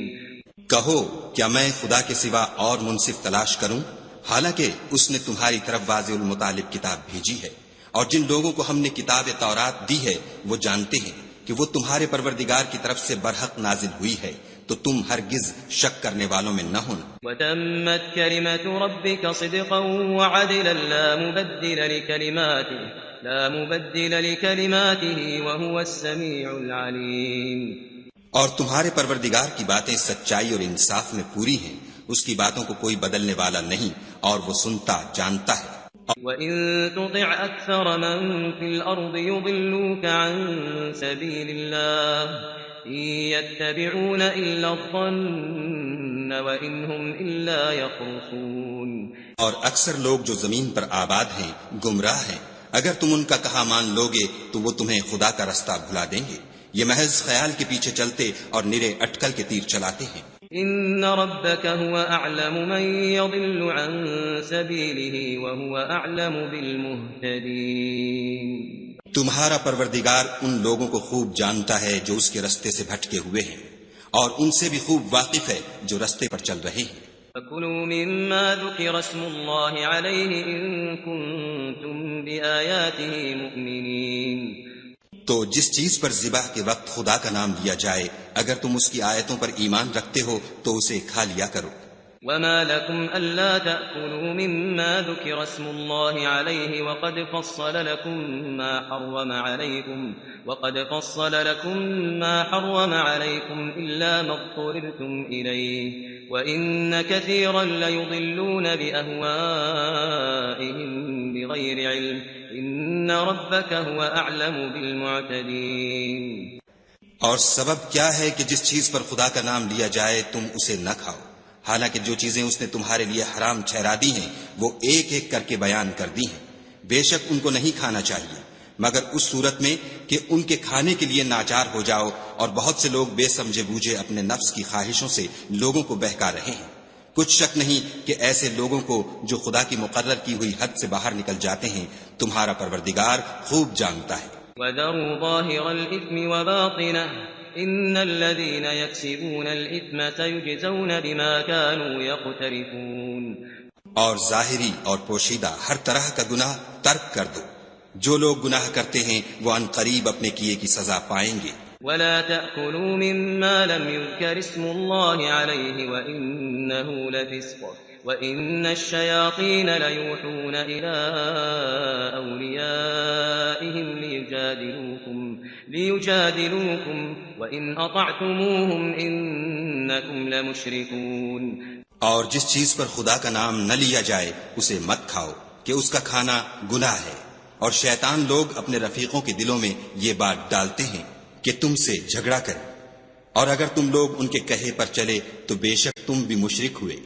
کہو کیا میں خدا کے سوا اور منصف تلاش کروں، حالانکہ اس نے تمہاری طرف واضح المطالب کتاب بھیجی ہے، اور جن لوگوں کو ہم نے کتاب تورات دی ہے وہ جانتے ہیں کہ وہ تمہارے پروردگار کی طرف سے برحق نازل ہوئی ہے، تو تم ہرگز شک کرنے والوں میں نہ ہونا۔ وَتَمَّتْ كَلِمَةُ رَبِّكَ صِدْقًا وَعَدْلًا لا مبدل لكلماته وهو السميع العليم۔ اور تمہارے پروردگار کی باتیں سچائی اور انصاف میں پوری ہیں، اس کی باتوں کو کوئی بدلنے والا نہیں، اور وہ سنتا جانتا ہے۔ وَإِن تُطِعْ أَكْثَرَ مَن فِي الْأَرْضِ يُضِلُّوكَ عَن سَبِيلِ اللَّهِ إِن يَتَّبِعُونَ إِلَّا الظَّنَّ وَإِنْ هُمْ إِلَّا يَخْرُصُونَ۔ اور اکثر لوگ جو زمین پر آباد ہیں گمراہ ہیں، اگر تم ان کا کہا مان لوگے تو وہ تمہیں خدا کا رستہ بھلا دیں گے، یہ محض خیال کے پیچھے چلتے اور نرے اٹکل کے تیر چلاتے ہیں۔ ان ربك هو اعلم من يضل عن سبيله وهو اعلم بالمهتدين۔ تمہارا پروردگار ان لوگوں کو خوب جانتا ہے جو اس کے رستے سے بھٹکے ہوئے ہیں، اور ان سے بھی خوب واقف ہے جو رستے پر چل رہے ہیں۔ فَكُلُوا مِمَّا ذُكِرَ اسْمُ اللَّهِ عَلَيْهِ إِن كُنتُم بِآيَاتِهِ مُؤْمِنِينَ۔ تو جس چیز پر ذبح کے وقت خدا کا نام لیا جائے اگر تم اس کی آیتوں پر ایمان رکھتے ہو تو اسے کھا لیا کرو۔ وَمَا لَكُمْ أَلَّا تَأْكُلُوا مِمَّا ذُكِرَ اسْمُ اللَّهِ عَلَيْهِ وَقَدْ فَصَّلَ لَكُم مَّا حَرَّمَ عَلَيْكُمْ إِلَّا مَا اضْطُرِرْتُمْ إِلَيْهِ وَإِنَّ كَثِيرًا لَّيُضِلُّونَ بِأَهْوَائِهِم بِغَيْرِ عِلْمٍ إِنَّ رَبَّكَ هُوَ أَعْلَمُ بِالْمُعْتَدِينَ۔ اور سبب کیا ہے کہ جس چیز پر خدا کا نام لیا جائے تم اسے نہ کھاؤ، حالانکہ جو چیزیں اس نے تمہارے لیے حرام ٹھہرا دی ہیں وہ ایک ایک کر کے بیان کر دی ہیں۔ بے شک ان کو نہیں کھانا چاہیے مگر اس صورت میں کہ ان کے کھانے کے لیے ناچار ہو جاؤ، اور بہت سے لوگ بے سمجھے بوجھے اپنے نفس کی خواہشوں سے لوگوں کو بہکا رہے ہیں۔ کچھ شک نہیں کہ ایسے لوگوں کو جو خدا کی مقرر کی ہوئی حد سے باہر نکل جاتے ہیں تمہارا پروردگار خوب جانتا ہے۔ وَذَرُوا ظَاهِرَ الْإِثْمِ وَبَاطِنَهُ إِنَّ الَّذِينَ يَكْسِبُونَ الْإِثْمَ سَيُجْزَوْنَ بِمَا كَانُوا يَقْتَرِفُونَ۔ اور ظاہری اور پوشیدہ ہر طرح کا گناہ ترک کر دو، جو لوگ گناہ کرتے ہیں وہ ان قریب اپنے کیے کی سزا پائیں گے۔ وَلَا تَأْكُلُوا مِمَّا لَمْ يُذْكَرِ اسْمُ اللَّهِ عَلَيْهِ وَإِنَّهُ لَفِسْقٌ وَإِنَّ الشَّيَاطِينَ لَيُوحُونَ إِلَىٰ أَوْلِيَائِهِمْ لِيُجَادِلُوكُمْ وَإِنْ أَطَعْتُمُوهُمْ إِنَّكُمْ لَمُشْرِكُونَ۔ اور جس چیز پر خدا کا نام نہ لیا جائے اسے مت کھاؤ کہ اس کا کھانا گناہ ہے، اور شیطان لوگ اپنے رفیقوں کے دلوں میں یہ بات ڈالتے ہیں کہ تم سے جھگڑا کریں، اور اگر تم لوگ ان کے کہے پر چلے تو بے شک تم بھی مشرک ہوئے۔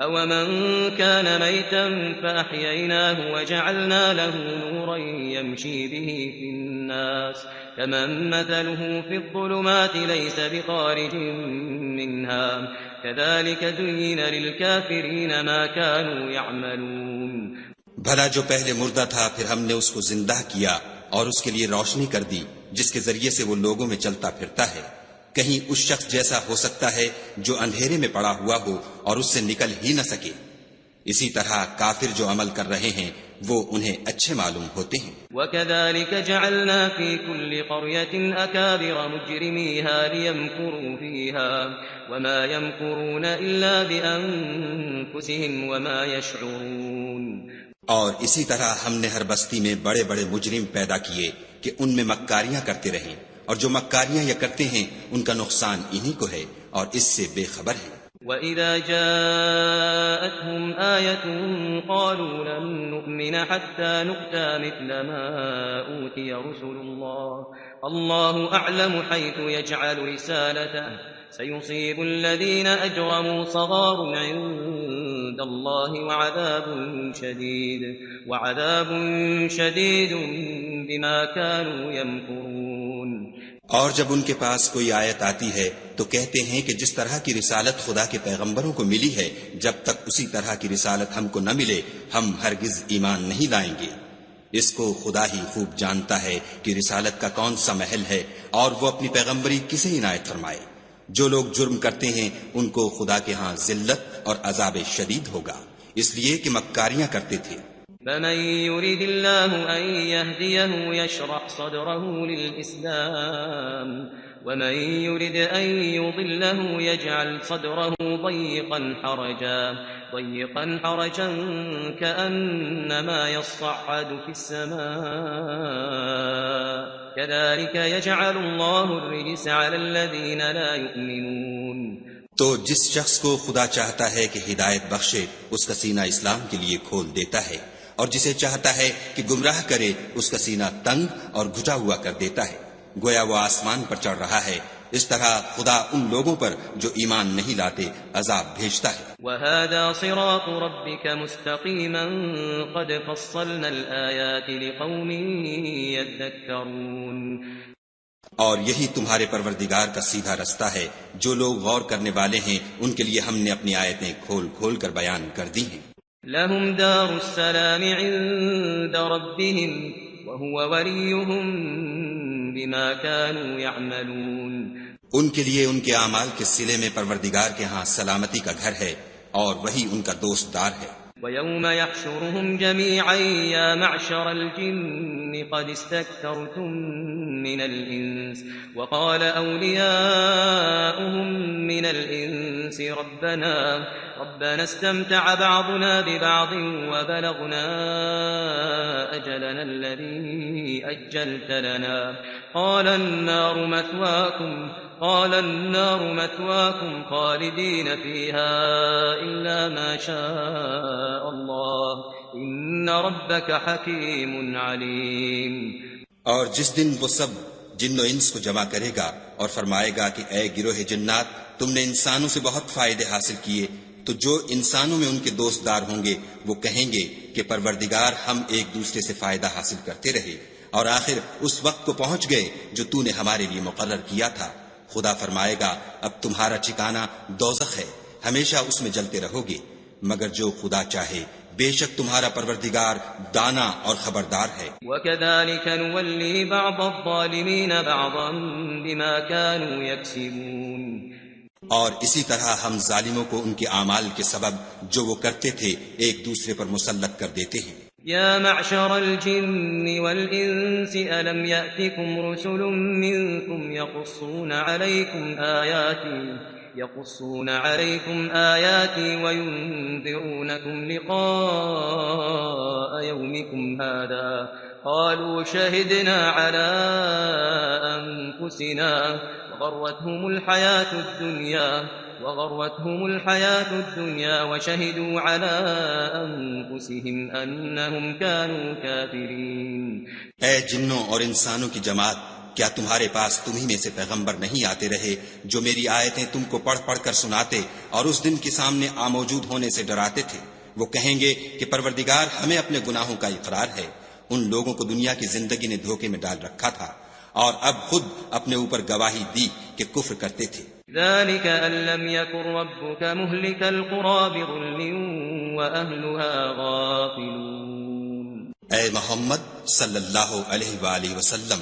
أَوَمَنْ كَانَ مَيْتًا فَأَحْيَيْنَاهُ وَجَعَلْنَا لَهُ نُورًا يَمْشِي بِهِ فِي النَّاسِ كَمَنْ مَثَلُهُ فِي الظُّلُمَاتِ لَيْسَ بِخَارِجٍ مِّنْهَا كَذَلِكَ زُيِّنَ لِلْكَافِرِينَ مَا كَانُوا يَعْمَلُونَ۔ بھلا جو پہلے مردہ تھا پھر ہم نے اس کو زندہ کیا اور اس کے لیے روشنی کر دی جس کے ذریعے سے وہ لوگوں میں چلتا پھرتا ہے، کہیں اس شخص جیسا ہو سکتا ہے جو اندھیرے میں پڑا ہوا ہو اور اس سے نکل ہی نہ سکے۔ اسی طرح کافر جو عمل کر رہے ہیں وہ انہیں اچھے معلوم ہوتے ہیں۔ وَكَذَلِكَ جَعَلْنَا فِي كُلِّ قَرْيَةٍ أَكَابِرَ مُجْرِمِيهَا لِيَمْكُرُوا فِيهَا وَمَا يَمْكُرُونَ إِلَّا بِأَنفُسِهِمْ وَمَا يَشْعُرُونَ۔ اور اسی طرح ہم نے ہر بستی میں بڑے بڑے مجرم پیدا کیے کہ ان میں مکاریاں کرتے رہیں، اور جو مکاریاں یہ کرتے ہیں ان کا نقصان انہی کو ہے اور اس سے بے خبر ہیں۔ وَإِذَا جَاءَتْهُمْ آيَةٌ قَالُوا لَن نُّؤْمِنَ حَتَّى نُؤْتَىٰ مِثْلَ مَا أُوتِيَ رُسُلُ اللَّهُ أَعْلَمُ حَيْثُ يَجْعَلُ رِسَالَتَهُ سَيُصِيبُ الَّذِينَ أَجْرَمُوا صَغَارٌ عِندَ اللَّهِ وَعَذَابٌ شَدِيدٌ بِمَا كَانُوا يَمْكُرُونَ۔ اور جب ان کے پاس کوئی آیت آتی ہے تو کہتے ہیں کہ جس طرح کی رسالت خدا کے پیغمبروں کو ملی ہے جب تک اسی طرح کی رسالت ہم کو نہ ملے ہم ہرگز ایمان نہیں لائیں گے۔ اس کو خدا ہی خوب جانتا ہے کہ رسالت کا کون سا محل ہے اور وہ اپنی پیغمبری کسے عنایت فرمائے۔ جو لوگ جرم کرتے ہیں ان کو خدا کے ہاں ذلت اور عذاب شدید ہوگا، اس لیے کہ مکاریاں کرتے تھے۔ فَمَن يُرِدِ اللَّهُ أَن يَهْدِيَهُ يَشْرَحْ صَدْرَهُ لِلْإِسْلَامِ وَمَن يُرِدْ أَن يُضِلَّهُ يَجْعَلْ صَدْرَهُ ضَيِّقًا حَرَجًا كَأَنَّمَا يَصَّعَّدُ فِي السَّمَاءِ كَذَلِكَ يَجْعَلُ اللَّهُ الرِّجْسَ عَلَى الَّذِينَ لَا يُؤْمِنُونَ۔ تو جس شخص کو خدا چاہتا ہے کہ ہدایت بخشے اس کا سینہ اسلام کے لیے کھول دیتا ہے، اور جسے چاہتا ہے کہ گمراہ کرے اس کا سینہ تنگ اور گھٹا ہوا کر دیتا ہے، گویا وہ آسمان پر چڑھ رہا ہے۔ اس طرح خدا ان لوگوں پر جو ایمان نہیں لاتے عذاب بھیجتا ہے۔ وَهَذَا صِرَاطُ رَبِّكَ مُسْتَقِيمًا قَدْ فَصَّلْنَا الْآيَاتِ لِقَوْمٍ يَذَّكَّرُونَ، اور یہی تمہارے پروردگار کا سیدھا رستہ ہے، جو لوگ غور کرنے والے ہیں ان کے لیے ہم نے اپنی آیتیں کھول کھول کر بیان کر دی ہیں۔ لَهُمْ دَارُ السَّلَامِ عِندَ رَبِّهِمْ وَهُوَ وَلِيُّهُمْ بِمَا كَانُوا يَعْمَلُونَ، ان کے لیے ان کے اعمال کے صلے میں پروردگار کے ہاں سلامتی کا گھر ہے اور وہی ان کا دوست دار ہے۔ وَيَوْمَ يَحْشُرُهُمْ جَمِيعًا يَا مَعْشَرَ الْجِنِّ قَدِ اسْتَكْثَرْتُم مِّنَ الْإِنسِ وَقَالَ أَوْلِيَاؤُهُم مِّنَ الْإِنسِ رَبَّنَا اسْتَمْتَعَ بَعْضُنَا بِبَعْضٍ وَبَلَغْنَا أَجَلَنَا الَّذِي أَجَّلْتَ لَنَا قَالَ النَّارُ مَثْوَاكُمْ خَالِدِينَ فِيهَا إِلَّا مَا شَاءَ اللَّهُ إِنَّ رَبَّكَ حَكِيمٌ عَلِيمٌ۔ اور جس دن وہ سب جن و انس کو جمع کرے گا اور فرمائے گا کہ اے گروہ جنات، تم نے انسانوں سے بہت فائدے حاصل کیے، تو جو انسانوں میں ان کے دوست دار ہوں گے وہ کہیں گے کہ پروردگار ہم ایک دوسرے سے فائدہ حاصل کرتے رہے اور آخر اس وقت کو پہنچ گئے جو تو نے ہمارے لیے مقرر کیا تھا۔ خدا فرمائے گا اب تمہارا ٹھکانہ دوزخ ہے، ہمیشہ اس میں جلتے رہو گے، مگر جو خدا چاہے، بے شک تمہارا پروردگار دانا اور خبردار ہے۔ وَكَذَلِكَ نُوَلِّي بَعْضَ الظَّالِمِينَ بَعْضًا بِمَا كَانُوا يَكْسِبُونَ، اور اسی طرح ہم ظالموں کو ان کے اعمال کے سبب جو وہ کرتے تھے ایک دوسرے پر مسلط کر دیتے ہیں۔ يا معشر الجن والإنس ألم يأتكم رسل منكم يقصون عليكم آياتي وينذرونكم لقاء يومكم هذا قالوا شهدنا على أنفسنا وغرتهم الحياة الدنيا وشهدوا على أنفسهم أنهم كانوا كافرين۔ اے جنوں اور انسانوں کی جماعت، کیا تمہارے پاس تمہیں میں سے پیغمبر نہیں آتے رہے جو میری آیتیں تم کو پڑھ پڑھ کر سناتے اور اس دن کے سامنے موجود ہونے سے ڈراتے تھے؟ وہ کہیں گے کہ پروردگار ہمیں اپنے گناہوں کا اقرار ہے، ان لوگوں کو دنیا کی زندگی نے دھوکے میں ڈال رکھا تھا اور اب خود اپنے اوپر گواہی دی کہ کفر کرتے تھے۔ ذلك أن لم يكن ربك مهلك القرى بظلم وأهلها غافلون۔ اے محمد صلی اللہ علیہ وآلہ وسلم،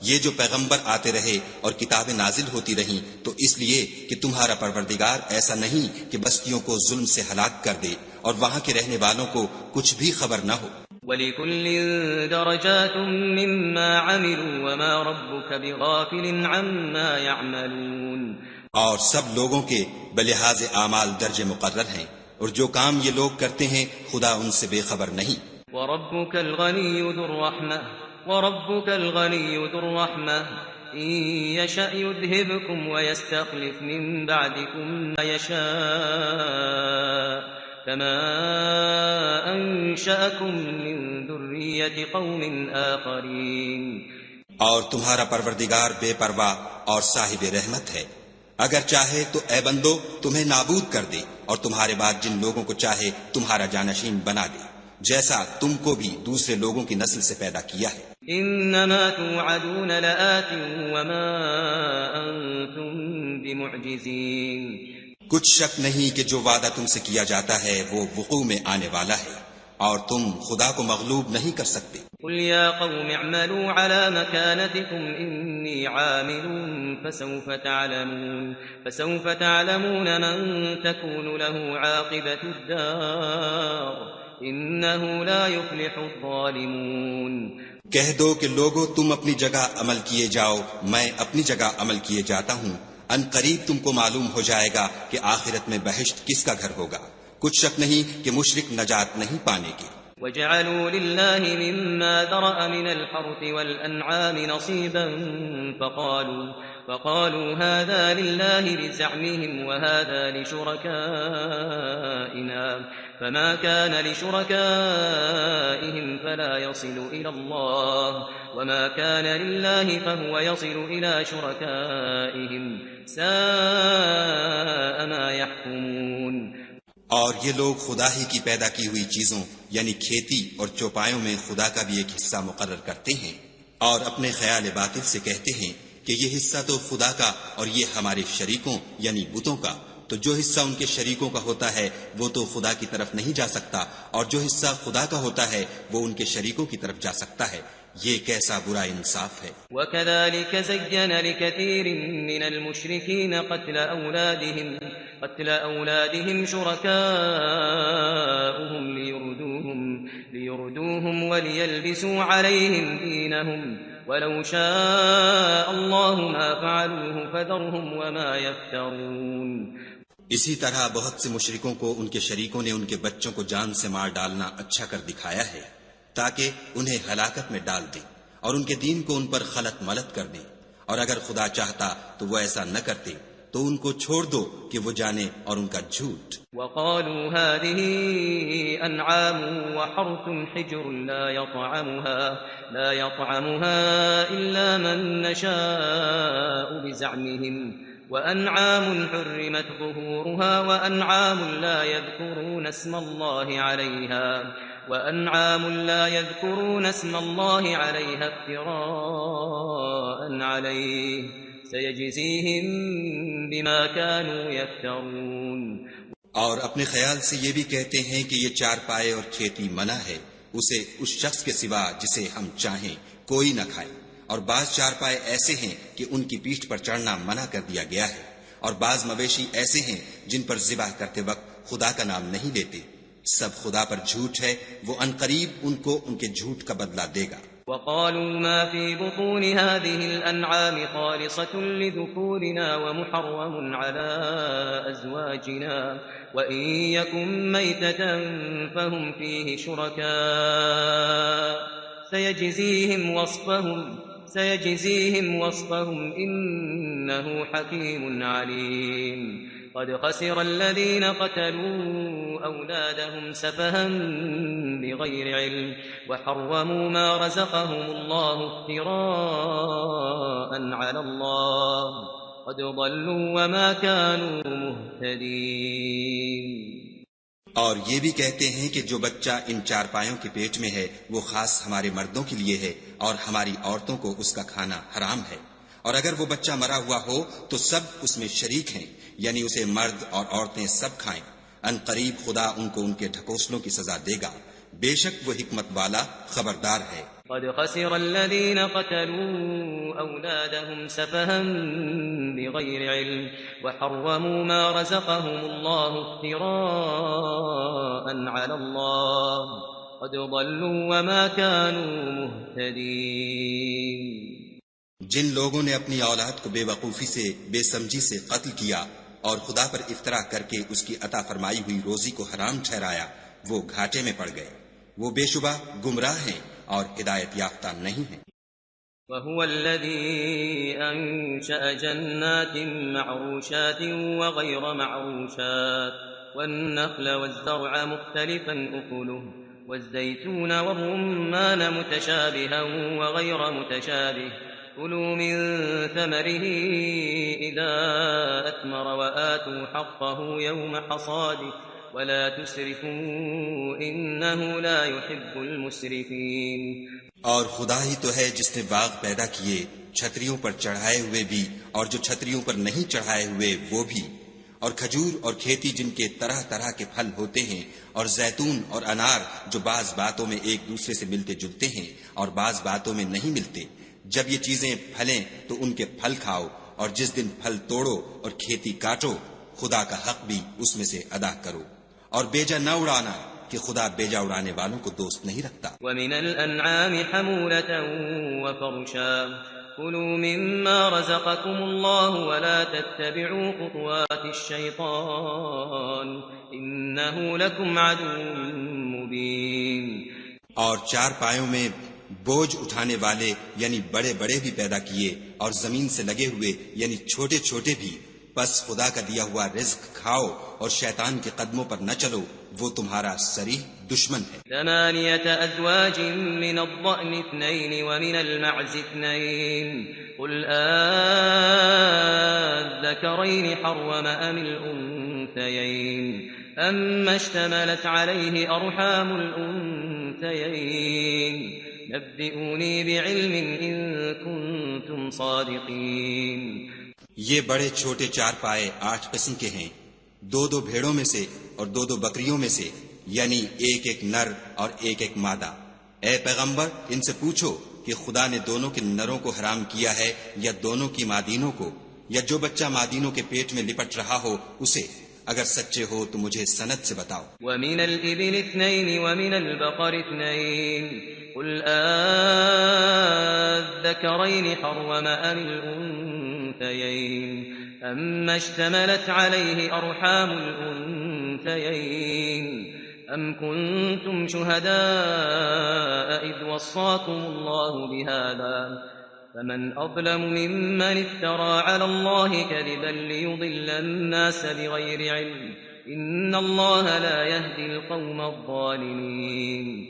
یہ جو پیغمبر آتے رہے اور کتابیں نازل ہوتی رہیں تو اس لیے کہ تمہارا پروردگار ایسا نہیں کہ بستیوں کو ظلم سے ہلاک کر دے اور وہاں کے رہنے والوں کو کچھ بھی خبر نہ ہو۔ وَلِكُلٍّ دَرَجَاتٌ مِّمَّا عَمِلُوا وَمَا رَبُّكَ بِغَافِلٍ عَمَّا يَعْمَلُونَ، اور سب لوگوں کے بلحاظ اعمال درجے مقرر ہیں، اور جو کام یہ لوگ کرتے ہیں خدا ان سے بے خبر نہیں۔ وَرَبُّكَ الْغَنِيُّ ذُو الرَّحْمَةِ إِن يَشَأْ يُذْهِبْكُمْ وَيَسْتَخْلِفْ مِن بَعْدِكُم مَّا يَشَاءُ كَمَا أَنشَأَكُم مِّن ذُرِّيَّةِ قَوْمٍ آخَرِينَ۔ اور تمہارا پروردگار بے پرواہ اور صاحب رحمت ہے، اگر چاہے تو اے بندو تمہیں نابود کر دے اور تمہارے بعد جن لوگوں کو چاہے تمہارا جانشین بنا دے، جیسا تم کو بھی دوسرے لوگوں کی نسل سے پیدا کیا ہے۔ انما توعدون لآت وما انتم بمعجزین، کچھ شک نہیں کہ جو وعدہ تم سے کیا جاتا ہے وہ وقوع میں آنے والا ہے اور تم خدا کو مغلوب نہیں کر سکتے۔ قل يا قوم اعملوا على مكانتكم إني عامل فسوف تعلمون من تكون له عاقبة الدار إنه لا يفلح الظالمون۔ کہہ دو کہ لوگو تم اپنی جگہ عمل کیے جاؤ، میں اپنی جگہ عمل کیے جاتا ہوں، ان قریب تم کو معلوم ہو جائے گا کہ آخرت میں بہشت کس کا گھر ہوگا، کچھ شک نہیں کہ مشرک نجات نہیں پانے گے۔ وَجَعَلُوا لِلَّهِ مِمَّا ذَرَأَ مِنَ الْحَرْثِ وَالْأَنْعَامِ نَصِيبًا وقالوا هذا لله بزعمهم وهذا لشركائنا فما كان لشركائهم فلا يصل إلى الله وما كان لله فهو يصل إلى شركائهم ساء ما يحكمون. اور یہ لوگ خدا ہی کی پیدا کی ہوئی چیزوں یعنی کھیتی اور چوپایوں میں خدا کا بھی ایک حصہ مقرر کرتے ہیں اور اپنے خیال باطل سے کہتے ہیں کہ یہ حصہ تو خدا کا اور یہ ہمارے شریکوں یعنی بتوں کا، تو جو حصہ ان کے شریکوں کا ہوتا ہے وہ تو خدا کی طرف نہیں جا سکتا، اور جو حصہ خدا کا ہوتا ہے وہ ان کے شریکوں کی طرف جا سکتا ہے. یہ کیسا برا انصاف ہے. وكذلك زين لكثير من المشركين قتل أولادهم شركاؤهم ليردوهم وليلبسوا عليهم دينهم ولو شاء الله ما فعلوه فذرهم وما يفترون. اسی طرح بہت سے مشرکوں کو ان کے شریکوں نے ان کے بچوں کو جان سے مار ڈالنا اچھا کر دکھایا ہے تاکہ انہیں ہلاکت میں ڈال دیں اور ان کے دین کو ان پر خلط ملط کر دیں، اور اگر خدا چاہتا تو وہ ایسا نہ کرتے، تو ان کو چھوڑ دو کہ وہ جانے اور ان کا جھوٹ. وقالوا هذه أنعام وحرث حجر لا يطعمها إلا من نشاء بزعمهم وأنعام حرمت ظهورها وأنعام لا يذكرون اسم الله عليها افتراء عليه سيجزيهم بما كانوا يفترون. اور اپنے خیال سے یہ بھی کہتے ہیں کہ یہ چارپائے اور کھیتی منع ہے، اسے اس شخص کے سوا جسے ہم چاہیں کوئی نہ کھائے، اور بعض چارپائے ایسے ہیں کہ ان کی پیٹھ پر چڑھنا منع کر دیا گیا ہے، اور بعض مویشی ایسے ہیں جن پر ذبح کرتے وقت خدا کا نام نہیں لیتے. سب خدا پر جھوٹ ہے، وہ عنقریب ان کو ان کے جھوٹ کا بدلہ دے گا. وقالوا ما في بطون هذه الأنعام خالصة لذكورنا ومحرم على أزواجنا وإن يكن ميتة فهم فيه شركاء سيجزيهم وصفهم إنه حكيم عليم. قد خسر الذين قتلوا أولادهم سفها بغير علم وحرموا ما رزقهم الله افتراء على الله قد ضلوا وما كانوا مهتدين. اور یہ بھی کہتے ہیں کہ جو بچہ ان چارپایوں کے پیٹ میں ہے وہ خاص ہمارے مردوں کے لیے ہے اور ہماری عورتوں کو اس کا کھانا حرام ہے، اور اگر وہ بچہ مرا ہوا ہو تو سب اس میں شریک ہیں، یعنی اسے مرد اور عورتیں سب کھائیں. ان قریب خدا ان کو ان کے ڈھکوسلوں کی سزا دے گا، بے شک وہ حکمت والا خبردار ہے. قد خسر الذين قتلوا أولادهم سفها بغير علم وحرموا ما رزقهم الله افتراء على الله قد ضلوا وما كانوا مهتدين. جن لوگوں نے اپنی اولاد کو بے وقوفی سے بے سمجھی سے قتل کیا اور خدا پر افطرا کر کے اس کی عطا فرمائی ہوئی روزی کو حرام ٹھہرایا، وہ گھاٹے میں پڑ گئے، وہ بے شبہ گمراہ ہیں اور ہدایت یافتہ نہیں ہیں. وهو الذي أنشأ جنات معروشات وغير معروشات والنخل والزرع مختلفا أكله والزيتون والرمان متشابها وغير متشابه كلوا من ثمره إذا أثمر وآتوا حقه يوم حصاده ولا تسرفوا إنه لا يحب المسرفين. اور خدا ہی تو ہے جس نے باغ پیدا کیے چھتریوں پر چڑھائے ہوئے بھی اور جو چھتریوں پر نہیں چڑھائے ہوئے وہ بھی، اور کھجور اور کھیتی جن کے طرح طرح کے پھل ہوتے ہیں، اور زیتون اور انار جو بعض باتوں میں ایک دوسرے سے ملتے جلتے ہیں اور بعض باتوں میں نہیں ملتے. جب یہ چیزیں پھلیں تو ان کے پھل کھاؤ، اور جس دن پھل توڑو اور کھیتی کاٹو خدا کا حق بھی اس میں سے ادا کرو، اور بیجا نہ اڑانا کہ خدا بیجا اڑانے والوں کو دوست نہیں رکھتا. ومن الأنعام حمولة وفرشا كلوا مما رزقكم الله ولا تتبعوا خطوات الشيطان إنه لكم عدو مبين. اور چار پایوں میں بوجھ اٹھانے والے یعنی بڑے بڑے بھی پیدا کیے اور زمین سے لگے ہوئے یعنی چھوٹے چھوٹے بھی، بس خدا کا دیا ہوا رزق کھاؤ اور شیطان کے قدموں پر نہ چلو، وہ تمہارا صریح دشمن ہے۔ 8 أزواج من الضأن 2 ومن المعز 2 قل الذكرين حرم أم الأنثيين أما اشتملت عليه أرحام الأنثيين نبئوني بعلم إن كنتم صادقين۔ یہ بڑے چھوٹے 4 پائے 8 قسم کے ہیں، 2 بھیڑوں میں سے اور 2 بکریوں میں سے، یعنی ایک نر اور ایک مادہ۔ اے پیغمبر ان سے پوچھو کہ خدا نے دونوں کے نروں کو حرام کیا ہے یا دونوں کی مادینوں کو، یا جو بچہ مادینوں کے پیٹ میں لپٹ رہا ہو اسے، اگر سچے ہو تو مجھے سند سے بتاؤ۔ ومن الإبل 2 ومن البقر 2 قل الذكرين حرم أم الأنثيين أما اشتملت عليه أرحام الأنثيين أم كنتم شهداء إذ وصاكم الله بهذا فمن أظلم ممن افترى على الله كذبا ليضل الناس بغير علم إن الله لا يهدي القوم الظالمين۔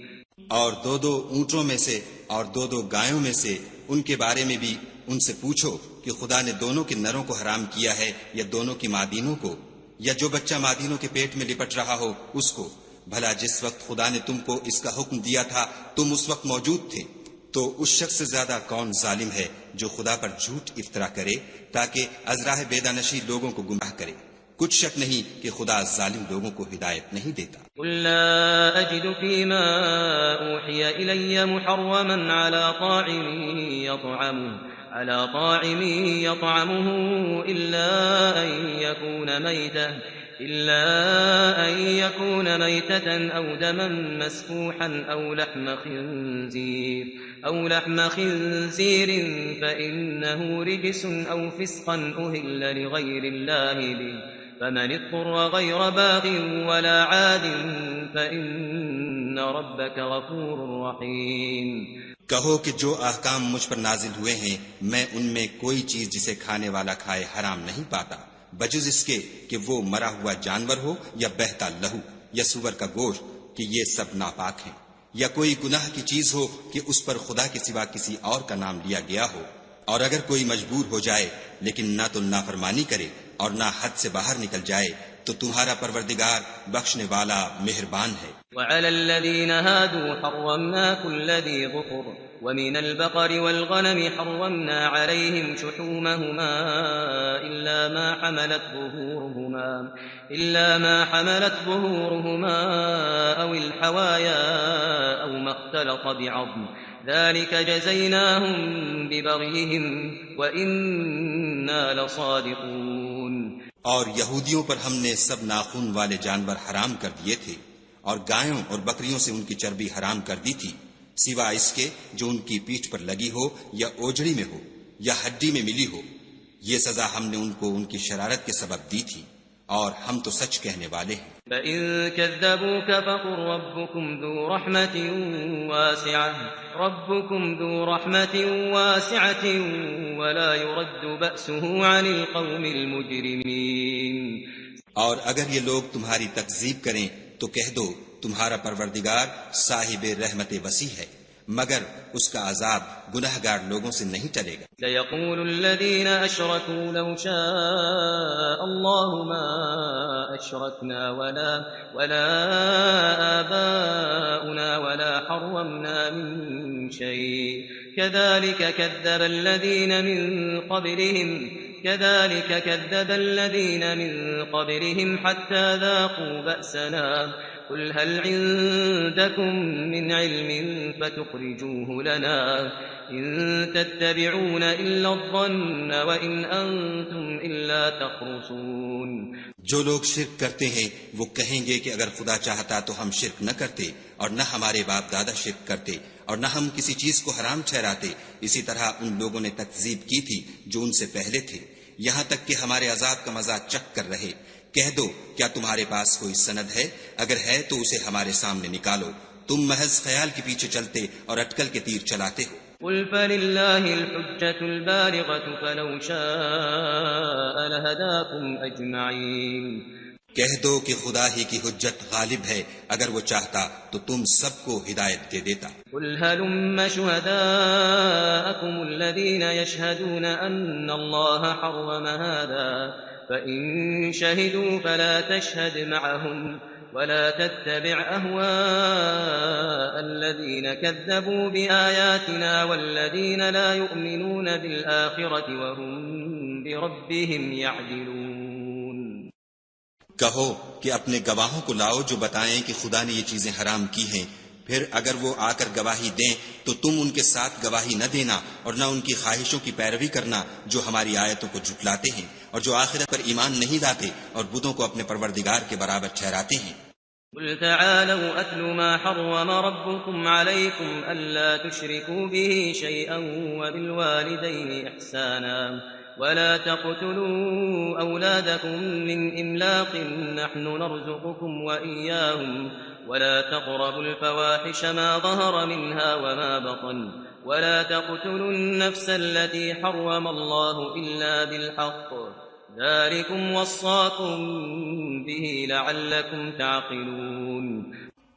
اور 2 اونٹوں میں سے اور 2 گایوں میں سے ان کے بارے میں بھی ان سے پوچھو کہ خدا نے دونوں کے نروں کو حرام کیا ہے یا دونوں کی مادینوں کو، یا جو بچہ مادینوں کے پیٹ میں لپٹ رہا ہو اس کو، بھلا جس وقت خدا نے تم کو اس کا حکم دیا تھا تم اس وقت موجود تھے، تو اس شخص سے زیادہ کون ظالم ہے جو خدا پر جھوٹ افطرا کرے تاکہ از راہ بیدانشی لوگوں کو گمراہ کرے۔ کچھ شک نہیں کہ خدا ظالم لوگوں کو ہدایت نہیں دیتا۔ قل لا أجد فيما أوحي إلي محرما على طاعم يطعمه إلا أن يكون ميتة أو دما مسفوحا أو لحم خنزير فإنه رجس أو فسقا أهل لغير الله به فمن اضطر غير باغ ولا عاد فإن ربك غفور رحيم۔ کہو کہ جو احکام مجھ پر نازل ہوئے ہیں میں ان میں کوئی چیز جسے کھانے والا کھائے حرام نہیں پاتا، بجز اس کے کہ وہ مرا ہوا جانور ہو یا بہتا لہو یا سور کا گوشت، کہ یہ سب ناپاک ہیں، یا کوئی گناہ کی چیز ہو کہ اس پر خدا کے سوا کسی اور کا نام لیا گیا ہو، اور اگر کوئی مجبور ہو جائے لیکن نہ تو نافرمانی کرے اور نہ حد سے باہر نکل جائے تو تمہارا پروردگار بخشنے والا مہربان ہے۔ وعلى الذين هادوا حرمنا كل ذي ظفر ومن البقر والغنم حرمنا عليهم شحومهما إلا ما حملت ظهورهما أو الحوايا أو ما اختلط بعظم ذلك جزيناهم ببغيهم وإنا لصادقون۔ اور یہودیوں پر ہم نے سب ناخن والے جانور حرام کر دیے تھے، اور گایوں اور بکریوں سے ان کی چربی حرام کر دی تھی، سوا اس کے جو ان کی پیٹھ پر لگی ہو یا اوجڑی میں ہو یا ہڈی میں ملی ہو، یہ سزا ہم نے ان کو ان کی شرارت کے سبب دی تھی، اور ہم تو سچ کہنے والے ہیں۔ فَإِن كَذَّبُوكَ فَقُلْ رَبُّكُمْ ذُو رَحْمَةٍ وَاسِعَةٍ وَلَا يُرَدُّ بَأْسُهُ عَنِ الْقَوْمِ الْمُجْرِمِينَ۔ اور اگر یہ لوگ تمہاری تکذیب کریں تو کہہ دو تمہارا پروردگار صاحب رحمت وسیع ہے، مگر اس کا عذاب گناہگار لوگوں سے نہیں ٹلے گا۔ سيقول الذين أشركوا لو شاء الله ما أشركنا ولا آباؤنا ولا حرمنا من شيء كذلك كذب الذين من قبلهم حتى ذاقوا بأسنا قل هل عندكم من علم فتخرجوه لنا إن تتبعون إلا الظن وإن أنتم إلا تخرصون۔ جو لوگ شرک کرتے ہیں وہ کہیں گے کہ اگر خدا چاہتا تو ہم شرک نہ کرتے، اور نہ ہمارے باپ دادا شرک کرتے، اور نہ ہم کسی چیز کو حرام ٹھہراتے۔ اسی طرح ان لوگوں نے تکذیب کی تھی جو ان سے پہلے تھے، یہاں تک کہ ہمارے عذاب کا مزہ چکھ کر رہے۔ کہہ دو کیا تمہارے پاس کوئی سند ہے؟ اگر ہے تو اسے ہمارے سامنے نکالو، تم محض خیال کے پیچھے چلتے اور اٹکل کے تیر چلاتے ہو۔ قل فلله الحجة البالغة فلو شاء لهداكم أجمعين۔ کہہ دو کہ خدا ہی کی حجت غالب ہے، اگر وہ چاہتا تو تم سب کو ہدایت دے دیتا۔ قل هلم شهداءكم الذين يشهدون أن الله حرم هذا فإن شهدوا فلا تشهد معهم ولا تتبع أهواء الذين كذبوا بآياتنا والذين لا يؤمنون بالآخرة وهم بربهم يعدلون۔ کہو کہ اپنے گواہوں کو لاؤ جو بتائیں کہ خدا نے یہ چیزیں حرام کی ہیں، پھر اگر وہ آ کر گواہی دیں تو تم ان کے ساتھ گواہی نہ دینا اور نہ ان کی خواہشوں کی پیروی کرنا جو ہماری آیتوں کو جھٹلاتے ہیں اور جو آخرت پر ایمان نہیں لاتے اور بتوں کو اپنے پروردگار کے برابر ٹھہراتے ہیں۔ قل تعالوا أتل ما حرم ربكم عليكم ألا تشركوا به شيئا وبالوالدين إحسانا ولا تقتلوا أولادكم من إملاق نحن نرزقكم وإياهم ولا تقربوا الفواحش ما ظهر منها وما بطن ولا تقتلوا النفس التي حرم الله إلا بالحق ذلكم وصاكم به لعلكم تعقلون۔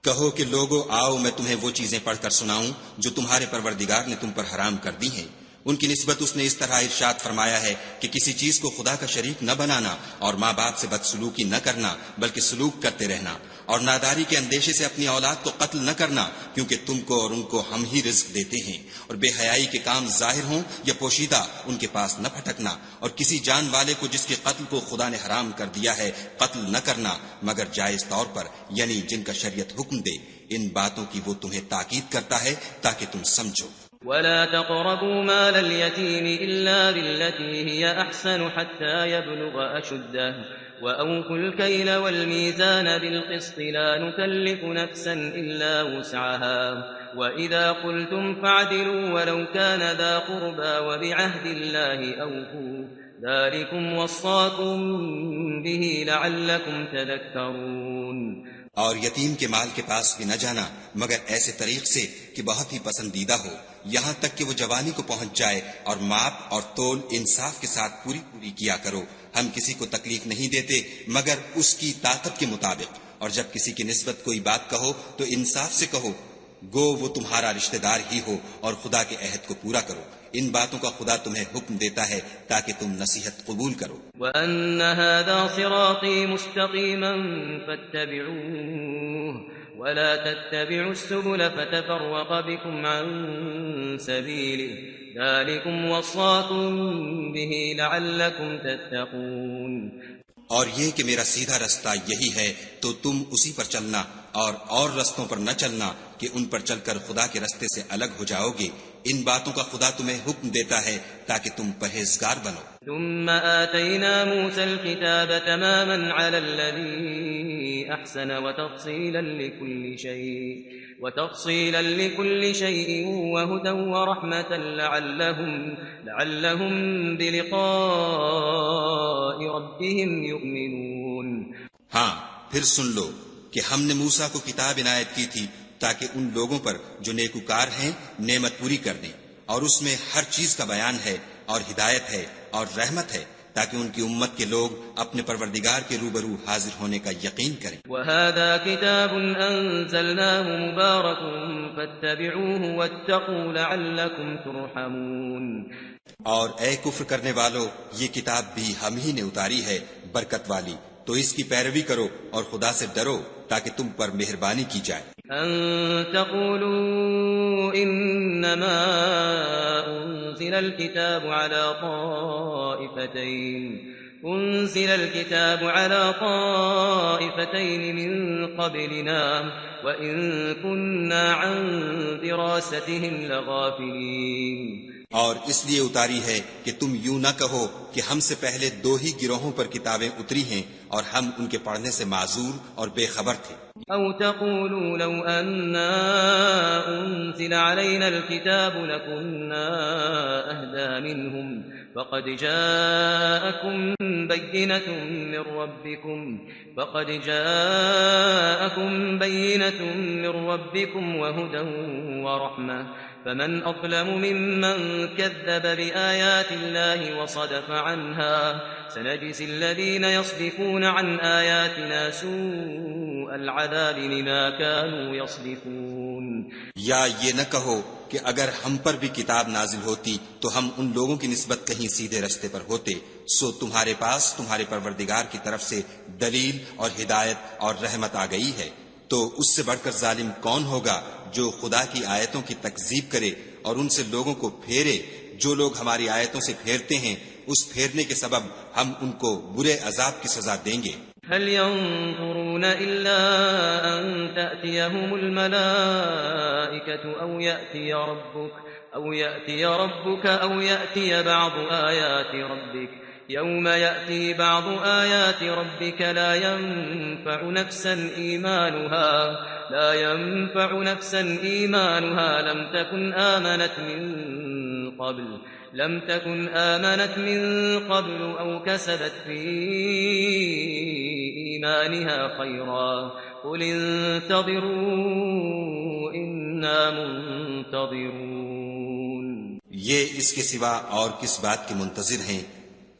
کہو کہ لوگو آؤ میں تمہیں وہ چیزیں پڑھ کر سناؤں جو تمہارے پروردگار نے تم پر حرام کر دی ہیں۔ ان کی نسبت اس نے اس طرح ارشاد فرمایا ہے کہ کسی چیز کو خدا کا شریک نہ بنانا اور ماں باپ سے بدسلوکی نہ کرنا بلکہ سلوک کرتے رہنا، اور ناداری کے اندیشے سے اپنی اولاد کو قتل نہ کرنا کیونکہ تم کو اور ان کو ہم ہی رزق دیتے ہیں، اور بے حیائی کے کام ظاہر ہوں یا پوشیدہ ان کے پاس نہ پھٹکنا، اور کسی جان والے کو جس کے قتل کو خدا نے حرام کر دیا ہے قتل نہ کرنا مگر جائز طور پر، یعنی جن کا شریعت حکم دے۔ ان باتوں کی وہ تمہیں تاکید کرتا ہے تاکہ تم سمجھو۔ ولا تقربوا مال اليتيم إلا بالتي هي أحسن حتى يبلغ أشده وأوفوا الكيل والميزان بالقسط لا نكلف نفسا إلا وسعها وإذا قلتم فاعدلوا ولو كان ذا قربى وبعهد الله أوفوا ذلكم وصاكم به لعلكم تذكرون۔ اور یتیم کے مال کے پاس بھی نہ جانا مگر ایسے طریق سے کہ بہت ہی پسندیدہ ہو، یہاں تک کہ وہ جوانی کو پہنچ جائے، اور ماپ اور تول انصاف کے ساتھ پوری کیا کرو۔ ہم کسی کو تکلیف نہیں دیتے مگر اس کی طاقت کے مطابق، اور جب کسی کی نسبت کوئی بات کہو تو انصاف سے کہو، گو وہ تمہارا رشتہ دار ہی ہو، اور خدا کے عہد کو پورا کرو۔ ان باتوں کا خدا تمہیں حکم دیتا ہے تاکہ تم نصیحت قبول کرو۔ وَأَنَّ هَذَا صِرَاطِي مُسْتَقِيمًا فَاتَّبِعُوهُ وَلَا تَتَّبِعُوا السُّبُلَ فَتَفَرَّقَ بِكُمْ عَن سَبِيلِهِ ذَلِكُمْ وَصَّاكُمْ بِهِ لَعَلَّكُمْ تَتَّقُونَ۔ اور یہ کہ میرا سیدھا رستہ یہی ہے تو تم اسی پر چلنا اور رستوں پر نہ چلنا کہ ان پر چل کر خدا کے رستے سے الگ ہو جاؤ گے۔ ان باتوں کا خدا تمہیں حکم دیتا ہے تاکہ تم پرہیزگار بنو۔ ثم آتينا موسى الكتاب تماما على الذي أحسن وتفصيلا لكل شيء وهدى ورحمة لعلهم بلقاء ربهم يؤمنون۔ ہاں پھر سن لو کہ ہم نے موسیٰ کو کتاب عنایت کی تھی تاکہ ان لوگوں پر جو نیکوکار ہیں نعمت پوری کر دیں، اور اس میں ہر چیز کا بیان ہے اور ہدایت ہے اور رحمت ہے تاکہ ان کی امت کے لوگ اپنے پروردگار کے روبرو حاضر ہونے کا یقین کریں۔ وَهَذَا كِتَابٌ أَنزَلْنَاهُ مُبَارَكٌ فَاتَّبِعُوهُ وَاتَّقُوا لَعَلَّكُمْ تُرْحَمُونَ۔ اور اے کفر کرنے والو، یہ کتاب بھی ہم ہی نے اتاری ہے برکت والی، تو اس کی پیروی کرو اور خدا سے ڈرو تاکہ تم پر مہربانی کی جائے۔ أَن تَقُولُوا إِنَّمَا أُنزِلَ الْكِتَابُ عَلَى طَائِفَتَيْنِ مِن قَبْلِنَا وَإِن كُنَّا عَن دِرَاسَتِهِمْ لَغَافِلِينَ۔ اور اس لیے اتاری ہے کہ تم یوں نہ کہو کہ ہم سے پہلے 2 ہی گروہوں پر کتابیں اتری ہیں اور ہم ان کے پڑھنے سے معذور اور بے خبر تھے۔ أو تقولوا لو أنا أنزل علينا الكتاب لكنا أهدى منهم فقد جاءكم بينة من ربكم وهدى ورحمة فمن أظلم ممن كذب بآيات الله وصدف عنها سنجزي الذين يصدفون عن آياتنا سوء العذاب بما كانوا يصدفون. یا یہ نہ کہو کہ اگر ہم پر بھی کتاب نازل ہوتی تو ہم ان لوگوں کی نسبت کہیں سیدھے رستے پر ہوتے، سو تمہارے پاس تمہارے پروردگار کی طرف سے دلیل اور ہدایت اور رحمت آ گئی ہے، تو اس سے بڑھ کر ظالم کون ہوگا جو خدا کی آیتوں کی تکذیب کرے اور ان سے لوگوں کو پھیرے؟ جو لوگ ہماری آیتوں سے پھیرتے ہیں اس پھیرنے کے سبب ہم ان کو برے عذاب کی سزا دیں گے. هل ينظرون إلا أن تأتيهم الملائكة أو يأتي ربك أو يأتي بعض آيات ربك يوم يأتي بعض آيات ربك لا ينفع نفسا إيمانها لم تكن آمنت من قبل أو كسبت في إيمانها خيرا قل انتظروا إنا منتظرون. یہ اس کے سوا اور کس بات کے منتظر ہیں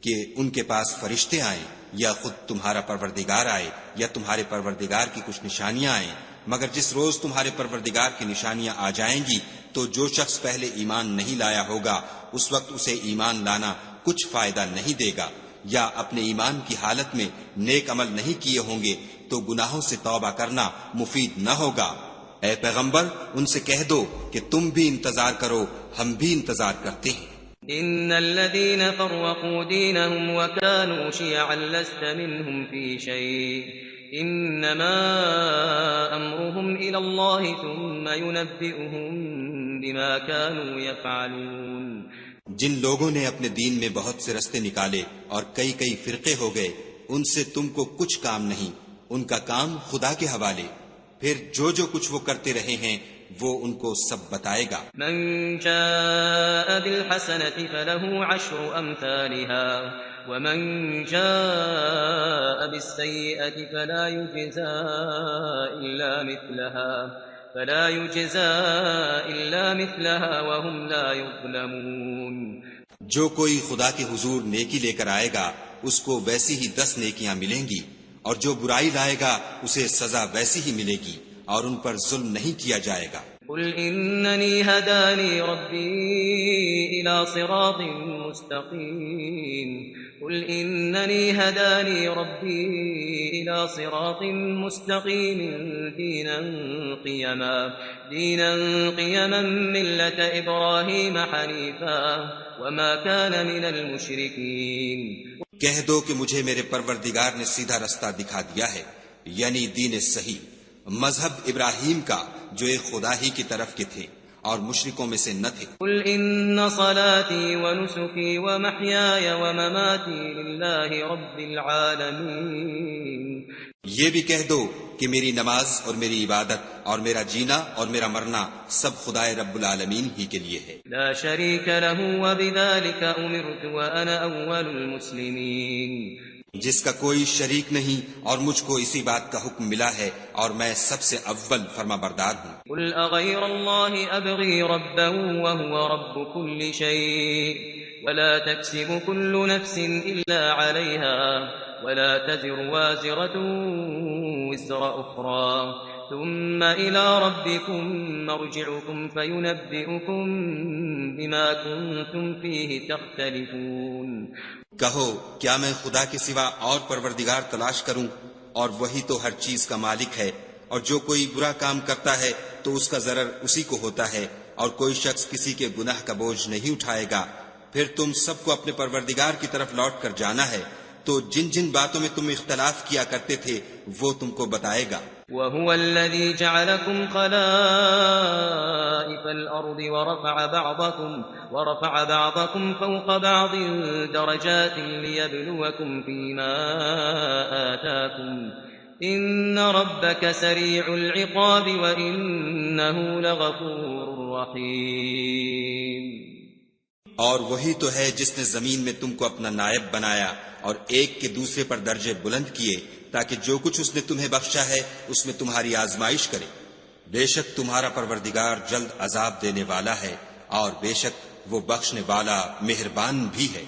کہ ان کے پاس فرشتے آئیں یا خود تمہارا پروردگار آئے یا تمہارے پروردگار کی کچھ نشانیاں آئیں، مگر جس روز تمہارے پروردگار کی نشانیاں آ جائیں گی تو جو شخص پہلے ایمان نہیں لایا ہوگا اس وقت اسے ایمان لانا کچھ فائدہ نہیں دے گا، یا اپنے ایمان کی حالت میں نیک عمل نہیں کیے ہوں گے تو گناہوں سے توبہ کرنا مفید نہ ہوگا. اے پیغمبر ان سے کہہ دو کہ تم بھی انتظار کرو، ہم بھی انتظار کرتے ہیں. إن الذين فرقوا دينهم وكانوا شيعا لست منهم في شيء إنما أمرهم إلى الله ثم ينبئهم بما كانوا يفعلون. جن لوگوں نے اپنے دین میں بہت سے رستے نکالے اور کئی کئی فرقے ہو گئے، ان سے تم کو کچھ کام نہیں، ان کا کام خدا کے حوالے، پھر جو کچھ وہ کرتے رہے ہیں وہ ان کو سب بتائے گا. من جاء بالحسنة فله عشر أمثالها ومن جاء بالسيئة فلا يجزى إلا مثلها وهم لا يظلمون. جو کوئی خدا کے حضور نیکی لے کر آئے گا اس کو ویسی ہی 10 نیکیاں ملیں گی، اور جو برائی لائے گا اسے سزا ویسی ہی ملے گی اور ان پر ظلم نہیں کیا جائے گا. قل إنني هداني ربي إلى صراط مستقيم دينا قيما ملة إبراهيم حنيفا وما كان من المشركين. کہہ دو کہ مجھے میرے پروردگار نے سیدھا رستہ دکھا دیا ہے، یعنی دین صحیح، مذہب ابراہیم کا جو ایک خدا ہی کی طرف کے تھے اور مشرکوں میں سے نہ تھے. قل ان صلاتي ونسكي ومحياي ومماتي لله رب العالمين. یہ بھی کہہ دو کہ میری نماز اور میری عبادت اور میرا جینا اور میرا مرنا سب خدائے رب العالمین ہی کے لیے ہے. لا شريك له وبذلك أمرت وأنا أول المسلمين. جس کا کوئی شریک نہیں اور مجھ کو اسی بات کا حکم ملا ہے اور میں سب سے اول فرما بردار ہوں. قل أغير الله أبغي ربا وهو رب كل شيء ولا تكسب كل نفس إلا عليها ولا تزر وازرة وزر أخرى ثم إلى ربكم مرجعكم فينبئكم بما كنتم فيه تختلفون. کہو کیا میں خدا کے سوا اور پروردگار تلاش کروں، اور وہی تو ہر چیز کا مالک ہے، اور جو کوئی برا کام کرتا ہے تو اس کا ضرر اسی کو ہوتا ہے، اور کوئی شخص کسی کے گناہ کا بوجھ نہیں اٹھائے گا. پھر تم سب کو اپنے پروردگار کی طرف لوٹ کر جانا ہے، تو جن جن باتوں میں تم اختلاف کیا کرتے تھے وہ تم کو بتائے گا. وهو الذي جعلكم خلائف الأرض ورفع بعضكم فوق بعض درجات ليبلوكم فيما آتاكم إن ربك سريع العقاب وإنه لغفور رحيم. اور وہی تو ہے جس نے زمین میں تم کو اپنا نائب بنایا اور ایک کے دوسرے پر درجے بلند کیے تاکہ جو کچھ اس نے تمہیں بخشا ہے اس میں تمہاری آزمائش کرے۔ بے شک تمہارا پروردگار جلد عذاب دینے والا ہے اور بے شک وہ بخشنے والا مہربان بھی ہے۔